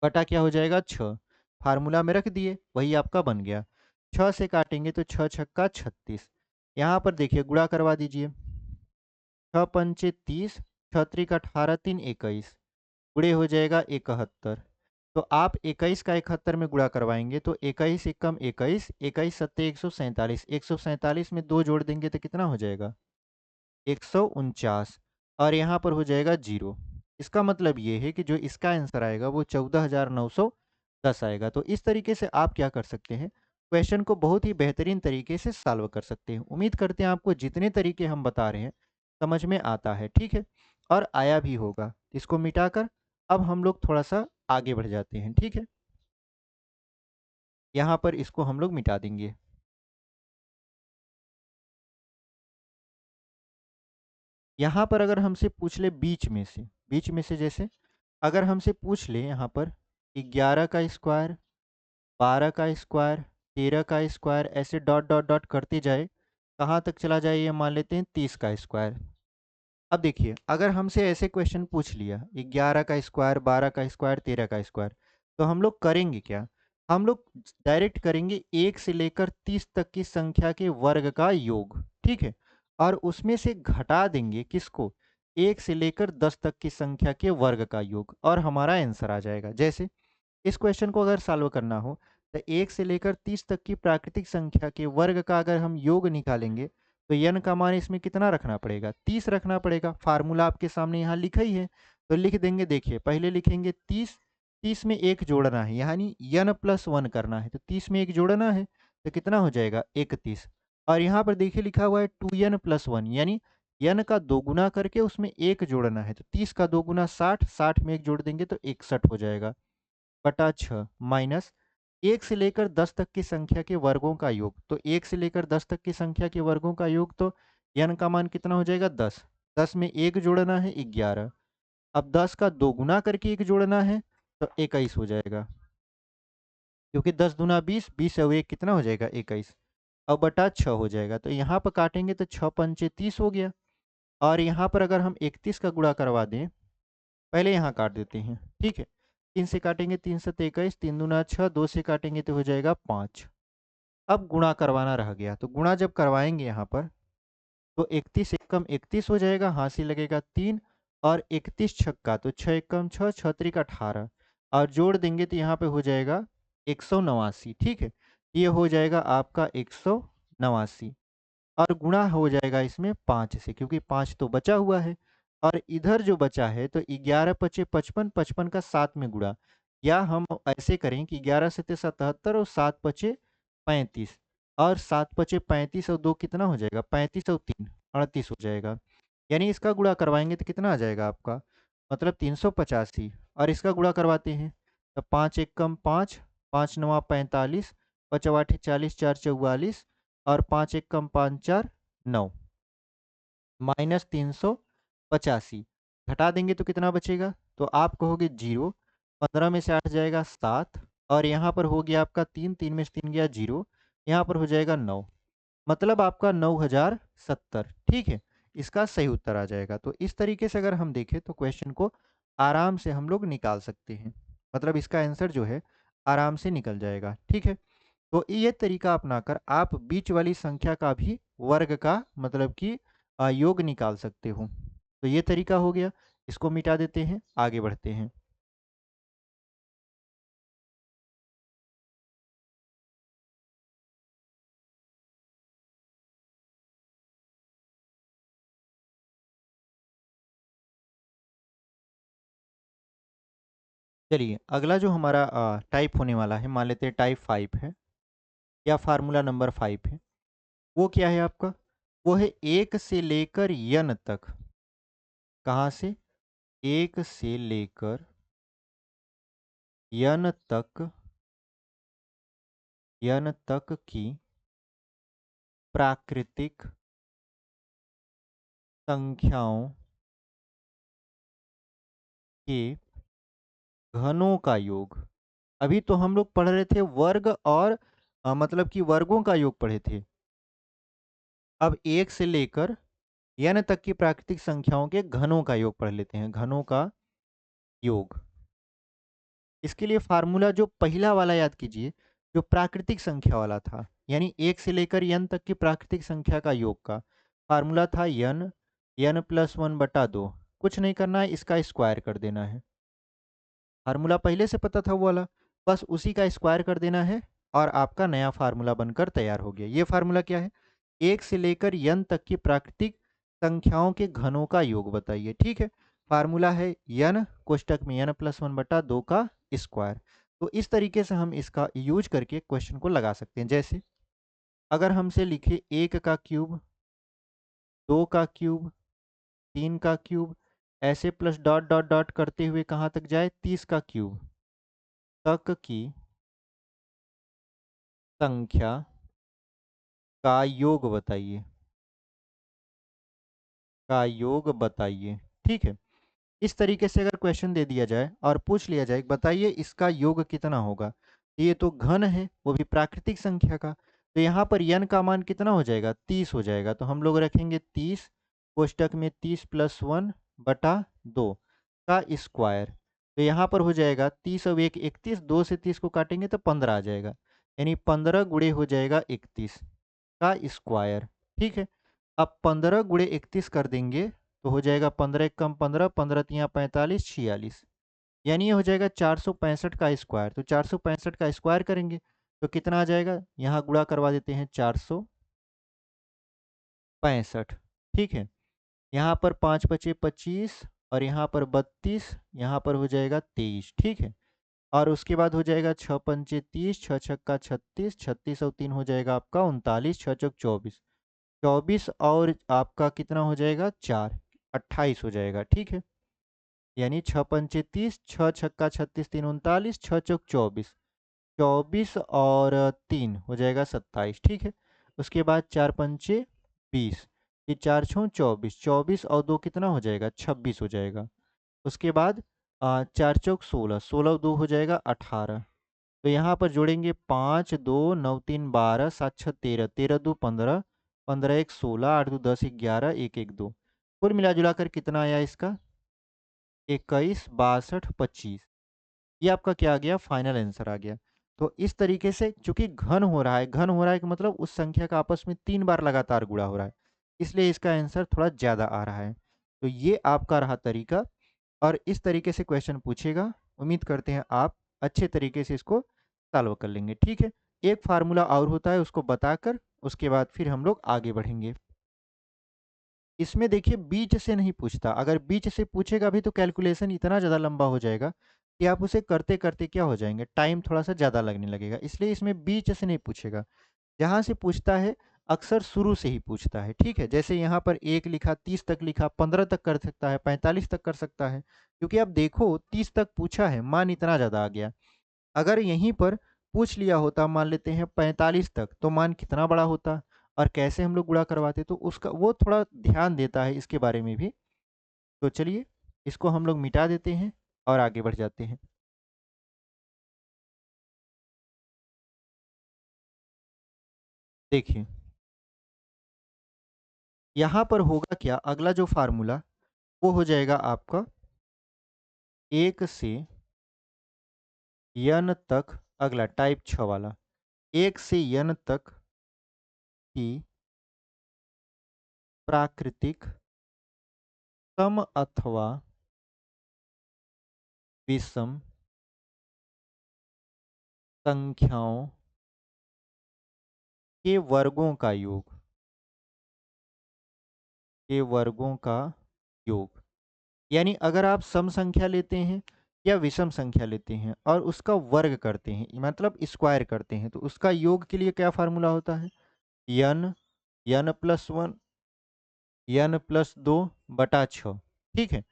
बटा क्या हो जाएगा 6। फार्मूला में रख दिए, वही आपका बन गया। 6 से काटेंगे तो 6 छक्का 36। यहाँ पर देखिए गुणा करवा दीजिए। 6 पंचे 30, 6 त्रिक 18, 3 21 गुणे हो जाएगा 71। तो आप 21 का 71 में गुणा करवाएंगे तो 21 एकम 21, 21 सत्ते 147, 147 में 2 जोड़ देंगे तो कितना हो जाएगा 149 और यहाँ पर हो जाएगा 0। इसका मतलब ये है कि जो इसका आंसर आएगा वो 14,910 आएगा। तो इस तरीके से आप क्या कर सकते हैं, क्वेश्चन को बहुत ही बेहतरीन तरीके से सॉल्व कर सकते हैं। उम्मीद करते हैं आपको जितने तरीके हम बता रहे हैं समझ में आता है, ठीक है? और आया भी होगा। इसको मिटाकर अब हम लोग थोड़ा-सा आगे बढ़ जाते हैं, ठीक है? यहाँ पर इसको हम लोग मिटा देंगे। यहाँ पर अगर हमसे पूछ ले बीच में से जैसे अगर हमसे पूछ ले यहाँ पर 11 का स्क्वायर, 12 का स्क्वायर, 13 का स्क्वायर ऐसे डॉट डॉट डॉट करते जाए, कहाँ तक चला जाए ये मान लेते हैं 30 का स्क्वायर। अब देखिए अगर हमसे ऐसे क्वेश्चन पूछ लिया 11 का स्क्वायर, 12 का स्क्वायर, 13 का स्क्वायर, तो हम लोग करेंगे क्या? हम लोग डायरेक्ट करेंगे 1 से लेकर 30 तक की संख्या के वर्ग का योग, ठीक है? और उसमें से घटा देंगे किसको? 1 से लेकर 10 तक की संख्या के वर्ग का योग और हमारा आंसर आ जाएगा। जैसे इस क्वेश्चन को अगर सॉल्व करना हो तो 1 से लेकर 30 तक की प्राकृतिक संख्या के वर्ग का अगर हम योग निकालेंगे तो n का मान इसमें कितना रखना पड़ेगा? 30 रखना पड़ेगा। फार्मूला आपके सामने यहाँ लिखा ही है। तो लिख देंगे, देखिए पहले लिखेंगे 30, 30 में 1 जोड़ना है यानी n प्लस 1 करना है। तो 30 में 1 जोड़ना है तो कितना हो जाएगा 31। और यहाँ पर देखिए लिखा हुआ है 2n प्लस 1 यानी n का दोगुना करके उसमें 1 जोड़ना है। तो 30 का दोगुना 60, 60 में 1 जोड़ देंगे तो 61 हो जाएगा बटा 6 माइनस 1 से लेकर 10 तक की संख्या के वर्गों का योग। तो 1 से लेकर 10 तक की संख्या के वर्गों का योग तो n का मान कितना हो जाएगा 10। 10 में 1 जोड़ना है 11। अब 10 का 2 गुना करके 1 जोड़ना है तो 21 हो जाएगा, क्योंकि 10 दूना 20, 20 और 1 कितना हो जाएगा 21, अब बटा 6 हो जाएगा। तो यहाँ पर काटेंगे तो 6 पंचे 30 हो गया। और यहाँ पर अगर हम 31 का गुणा करवा दें, पहले यहाँ काट देते हैं, ठीक है। 3 से काटेंगे 3 7 21, 3 दूना 6, 2 से काटेंगे तो हो जाएगा 5। अब गुणा करवाना रह गया, तो गुणा जब करवाएंगे यहाँ पर तो 31 एकम 31 हो जाएगा, हासिल लगेगा 3 और 31 छक्का तो 6 एकम 6, 6 त्रिक 18 और जोड़ देंगे तो यहाँ पे हो जाएगा 189, ठीक है। ये हो जाएगा आपका 189 और गुणा हो जाएगा इसमें 5 से, क्योंकि 5 तो बचा हुआ है। और इधर जो बचा है तो 11 पचे 55, 55 का 7 में गुणा, या हम ऐसे करें कि 11 से 77 और 7 पचे 35 और 7 पचे 35 और 2 कितना हो जाएगा 35 और 3 38 हो जाएगा। यानी इसका गुणा करवाएंगे तो कितना आ जाएगा आपका, मतलब 385। और इसका गुणा करवाते हैं तो 5 एक कम 5, 5 नवा 45, 5 आठे 40, 4 44 और 5 एक कम 5 4 9 माइनस 385। घटा देंगे तो कितना बचेगा, तो आप कहोगे 0, 15 में से 8 जाएगा 7 और यहाँ पर हो गया आपका 3, 3 में से 3 गया 0, यहाँ पर हो जाएगा 9, मतलब आपका 9070, ठीक है। इसका सही उत्तर आ जाएगा। तो इस तरीके से अगर हम देखें तो क्वेश्चन को आराम से हम लोग निकाल सकते हैं, मतलब इसका आंसर जो है आराम से निकल जाएगा, ठीक है। तो ये तरीका अपनाकर आप बीच वाली संख्या का भी वर्ग का मतलब कि योग निकाल सकते हो। तो ये तरीका हो गया, इसको मिटा देते हैं, आगे बढ़ते हैं। चलिए अगला जो हमारा टाइप होने वाला है, मान लेते हैं टाइप 5 है या फार्मूला नंबर 5 है। वो क्या है आपका, वो है 1 से लेकर यन तक। कहाँ से, 1 से लेकर यन तक, यन तक की प्राकृतिक संख्याओं के घनों का योग। अभी तो हम लोग पढ़ रहे थे वर्ग और मतलब कि वर्गों का योग पढ़े थे। अब 1 से लेकर n तक की प्राकृतिक संख्याओं के घनों का योग पढ़ लेते हैं, घनों का योग। इसके लिए फार्मूला जो पहला वाला याद कीजिए, जो प्राकृतिक संख्या वाला था, यानी 1 से लेकर n तक की प्राकृतिक संख्या का योग का फार्मूला था n प्लस 1/2। कुछ नहीं करना है, इसका स्क्वायर कर देना है। फार्मूला पहले से पता था वो वाला, बस उसी का स्क्वायर कर देना है और आपका नया फार्मूला बनकर तैयार हो गया। ये फार्मूला क्या है, 1 से लेकर n तक की प्राकृतिक संख्याओं के घनों का योग बताइए, ठीक है। फार्मूला है n कोष्टक में n प्लस 1/2 का स्क्वायर। तो इस तरीके से हम इसका यूज करके क्वेश्चन को लगा सकते हैं। जैसे अगर हमसे लिखे 1 का क्यूब, 2 का क्यूब, 3 का क्यूब, ऐसे प्लस डॉट डॉट डॉट करते हुए कहाँ तक जाए, 30 का क्यूब तक की संख्या का योग बताइए, का योग बताइए, ठीक है। इस तरीके से अगर क्वेश्चन दे दिया जाए और पूछ लिया जाए बताइए इसका योग कितना होगा, ये तो घन है वो भी प्राकृतिक संख्या का, तो यहाँ पर n का मान कितना हो जाएगा 30 हो जाएगा। तो हम लोग रखेंगे 30 कोष्टक में 30 प्लस 1/2 का स्क्वायर। तो यहाँ पर हो जाएगा 30 और 1 31, 2 से 30 को काटेंगे तो 15 आ जाएगा, यानी 15 गुणे हो जाएगा 31 का स्क्वायर, ठीक है। अब 15 गुणे 31 कर देंगे तो हो जाएगा 15 एक कम 15, 15 तिया 45, 46, यानी ये हो जाएगा 465 का स्क्वायर। तो 465 का स्क्वायर करेंगे तो कितना आ जाएगा, यहाँ गुणा करवा देते हैं 465, ठीक है। यहाँ पर 5 बचे 25 और यहाँ पर 32, यहाँ पर हो जाएगा 23, ठीक है। और उसके बाद हो जाएगा 6 पंचे 30, 6 छक्का 36, 36 और 3 हो जाएगा आपका 39, 6 चौक 24, 24 और आपका कितना हो जाएगा 4, 28 हो जाएगा, ठीक है। यानी 6 पंचे 30, 6 छक्का 36, 3 39, 6 चौक 24, 24 और 3 हो जाएगा 27, ठीक है। उसके बाद 4 पंचे 20, ये 4 छौ 24, 24 और 2 कितना हो जाएगा? 26 हो जाएगा। उसके बाद 4 चौक 16, 16 2 हो जाएगा 18। तो यहाँ पर जोड़ेंगे 5, 2, 9, 3, 12, 7, 6, 13, 13, 2, 15, 15, 1, 16, 8, 2, 10, 11, 1, 1, 2। कुल मिला जुला कर कितना आया इसका? 21, 62, 25। ये आपका क्या आ गया? फाइनल आंसर आ गया। तो इस तरीके से चूंकि घन हो रहा है, घन हो रहा है कि मतलब उस संख्या का आपस में 3 बार लगातार गुणा हो रहा है, इसलिए इसका आंसर थोड़ा ज़्यादा आ रहा है। तो ये आपका रहा तरीका और इस तरीके से क्वेश्चन पूछेगा। उम्मीद करते हैं आप अच्छे तरीके से इसको सॉल्व कर लेंगे। ठीक है, एक फार्मूला और होता है, उसको बताकर उसके बाद फिर हम लोग आगे बढ़ेंगे। इसमें देखिए बीच से नहीं पूछता, अगर बीच से पूछेगा भी तो कैलकुलेशन इतना ज़्यादा लंबा हो जाएगा कि आप उसे करते करते क्या हो जाएंगे, टाइम थोड़ा सा ज़्यादा लगने लगेगा, इसलिए इसमें बीच से नहीं पूछेगा। जहाँ से पूछता है अक्सर शुरू से ही पूछता है। ठीक है, जैसे यहाँ पर 1 लिखा, 30 तक लिखा, 15 तक कर सकता है, 45 तक कर सकता है, क्योंकि अब देखो 30 तक पूछा है, मान इतना ज़्यादा आ गया। अगर यहीं पर पूछ लिया होता, मान लेते हैं 45 तक, तो मान कितना बड़ा होता और कैसे हम लोग गुणा करवाते, तो उसका वो थोड़ा ध्यान देता है इसके बारे में भी। तो चलिए इसको हम लोग मिटा देते हैं और आगे बढ़ जाते हैं। देखिए यहाँ पर होगा क्या, अगला जो फार्मूला वो हो जाएगा आपका 1 से n तक, अगला टाइप 6 वाला, 1 से n तक की प्राकृतिक सम अथवा विषम संख्याओं के वर्गों का योग, के वर्गों का योग। यानी अगर आप सम संख्या लेते हैं या विषम संख्या लेते हैं और उसका वर्ग करते हैं, मतलब स्क्वायर करते हैं, तो उसका योग के लिए क्या फार्मूला होता है? n, n+1, n+2 बटा 6। ठीक है,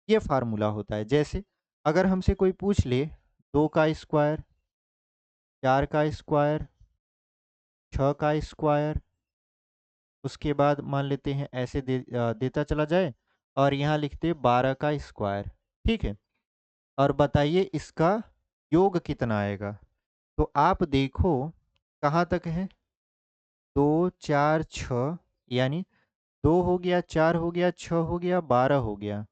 ये फार्मूला होता है। जैसे अगर हमसे कोई पूछ ले 2 का स्क्वायर, 4 का स्क्वायर, 6 का स्क्वायर, उसके बाद मान लेते हैं ऐसे देता चला जाए और यहाँ लिखते 12 का स्क्वायर। ठीक है, और बताइए इसका योग कितना आएगा? तो आप देखो कहाँ तक है, 2, 4, 6, यानी 2 हो गया, 4 हो गया, 6 हो गया, 12 हो गया।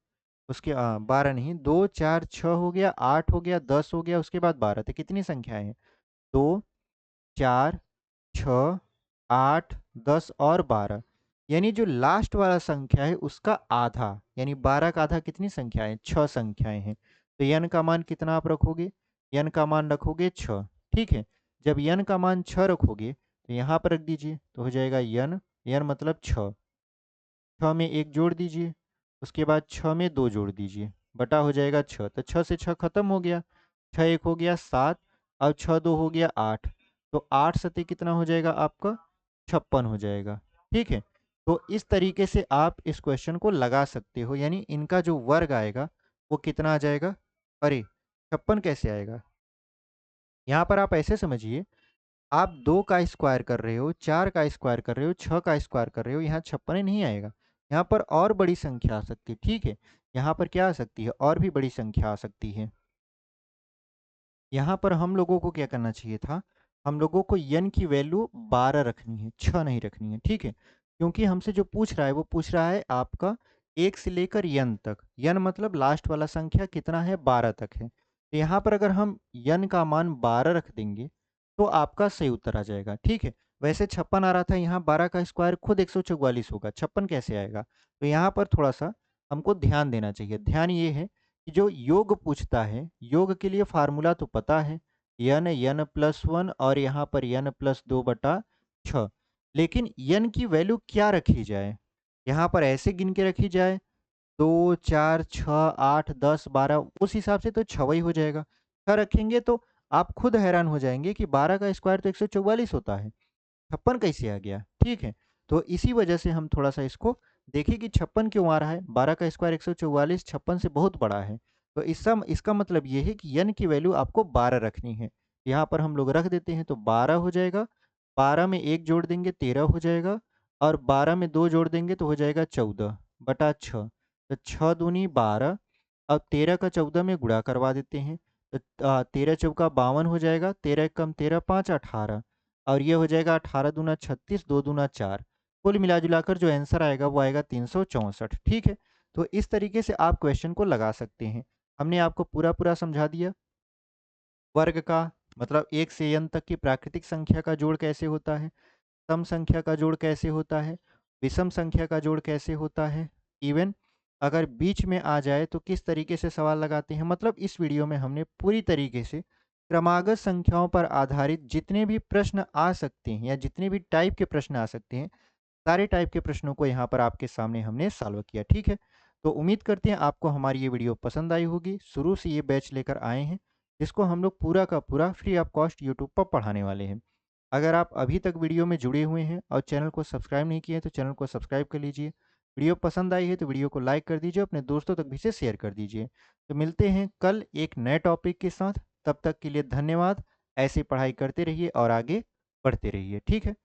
उसके 12 नहीं, 2, 4, 6 हो गया, 8 हो गया, 10 हो गया, उसके बाद 12। तो कितनी संख्याएं हैं? 2, 4, 6, 8, 10 और 12। यानी जो लास्ट वाला संख्या है उसका आधा, यानी 12 का आधा कितनी संख्याएं? 6 संख्याएं हैं। तो n का मान कितना आप रखोगे? n का मान रखोगे 6। ठीक है, जब n का मान 6 रखोगे तो यहाँ पर रख दीजिए, तो हो जाएगा n, n मतलब 6, 6 में 1 जोड़ दीजिए, उसके बाद 6 में 2 जोड़ दीजिए, बटा हो जाएगा 6। तो 6 से 6 खत्म हो गया, 6 1 हो गया 7, और 6 2 हो गया 8। तो 8 सतह कितना हो जाएगा आपका? 56 हो जाएगा। ठीक है, तो इस तरीके से आप इस क्वेश्चन को लगा सकते हो, यानी इनका जो वर्ग आएगा वो कितना आ जाएगा? अरे 56 कैसे आएगा? यहाँ पर आप ऐसे समझिए, आप 2 का स्क्वायर कर रहे हो, 4 का स्क्वायर कर रहे हो, 6 का स्क्वायर कर रहे हो, यहाँ 56 नहीं आएगा। यहाँ पर और बड़ी संख्या आ सकती है। ठीक है, यहाँ पर क्या आ सकती है? और भी बड़ी संख्या आ सकती है। यहाँ पर हम लोगों को क्या करना चाहिए था? हम लोगों को n की वैल्यू 12 रखनी है, 6 नहीं रखनी है। ठीक है, क्योंकि हमसे जो पूछ रहा है वो पूछ रहा है आपका 1 से लेकर n तक। n मतलब लास्ट वाला संख्या कितना है? 12 तक है। तो यहाँ पर अगर हम n का मान 12 रख देंगे तो आपका सही उत्तर आ जाएगा। ठीक है, वैसे 56 आ रहा था, यहाँ 12 का स्क्वायर खुद 144 होगा, 56 कैसे आएगा? तो यहाँ पर थोड़ा सा हमको ध्यान देना चाहिए। ध्यान ये है कि जो योग पूछता है, योग के लिए फार्मूला तो पता है, n, n+1 और यहाँ पर n+2 बटा 6। लेकिन n की वैल्यू क्या रखी जाए? यहाँ पर ऐसे गिन के रखी जाए 2, 4, 6, 8, 10, 12, उस हिसाब से तो 6 ही हो जाएगा। 6 रखेंगे तो आप खुद हैरान हो जाएंगे कि 12 का स्क्वायर तो 144 होता है, 56 कैसे आ गया? ठीक है, तो इसी वजह से हम थोड़ा सा इसको देखें कि 56 क्यों आ रहा है। 12 का स्क्वायर 144 56 से बहुत बड़ा है। तो इसका मतलब ये है कि n की वैल्यू आपको 12 रखनी है। यहाँ पर हम लोग रख देते हैं तो 12 हो जाएगा, 12 में 1 जोड़ देंगे 13 हो जाएगा, और 12 में 2 जोड़ देंगे तो हो जाएगा 14 बटा 6। तो 6 दूनी 12। अब 13 का 14 में गुणा करवा देते हैं। तो 13 चौका 52 हो जाएगा, 13 कम 13 5 18। और ये हो जाएगा 18 दूना 36, 2 दूना 4। कुल मिला जुलाकर जो आंसर आएगा वो आएगा 364। ठीक है, तो इस तरीके से आप क्वेश्चन को लगा सकते हैं। हमने आपको पूरा पूरा समझा दिया। वर्ग का मतलब 1 से n तक की प्राकृतिक संख्या का जोड़ कैसे होता है, सम संख्या का जोड़ कैसे होता है, विषम संख्या का जोड़ कैसे होता है, इवन अगर बीच में आ जाए तो किस तरीके से सवाल लगाते हैं। मतलब इस वीडियो में हमने पूरी तरीके से क्रमागत संख्याओं पर आधारित जितने भी प्रश्न आ सकते हैं या जितने भी टाइप के प्रश्न आ सकते हैं, सारे टाइप के प्रश्नों को यहाँ पर आपके सामने हमने सॉल्व किया। ठीक है, तो उम्मीद करते हैं आपको हमारी ये वीडियो पसंद आई होगी। शुरू से ये बैच लेकर आए हैं जिसको हम लोग पूरा का पूरा फ्री ऑफ कॉस्ट यूट्यूब पर पढ़ाने वाले हैं। अगर आप अभी तक वीडियो में जुड़े हुए हैं और चैनल को सब्सक्राइब नहीं किए हैं तो चैनल को सब्सक्राइब कर लीजिए। वीडियो पसंद आई है तो वीडियो को लाइक कर दीजिए, अपने दोस्तों तक भी इसे शेयर कर दीजिए। तो मिलते हैं कल एक नए टॉपिक के साथ। तब तक के लिए धन्यवाद। ऐसे पढ़ाई करते रहिए और आगे बढ़ते रहिए। ठीक है।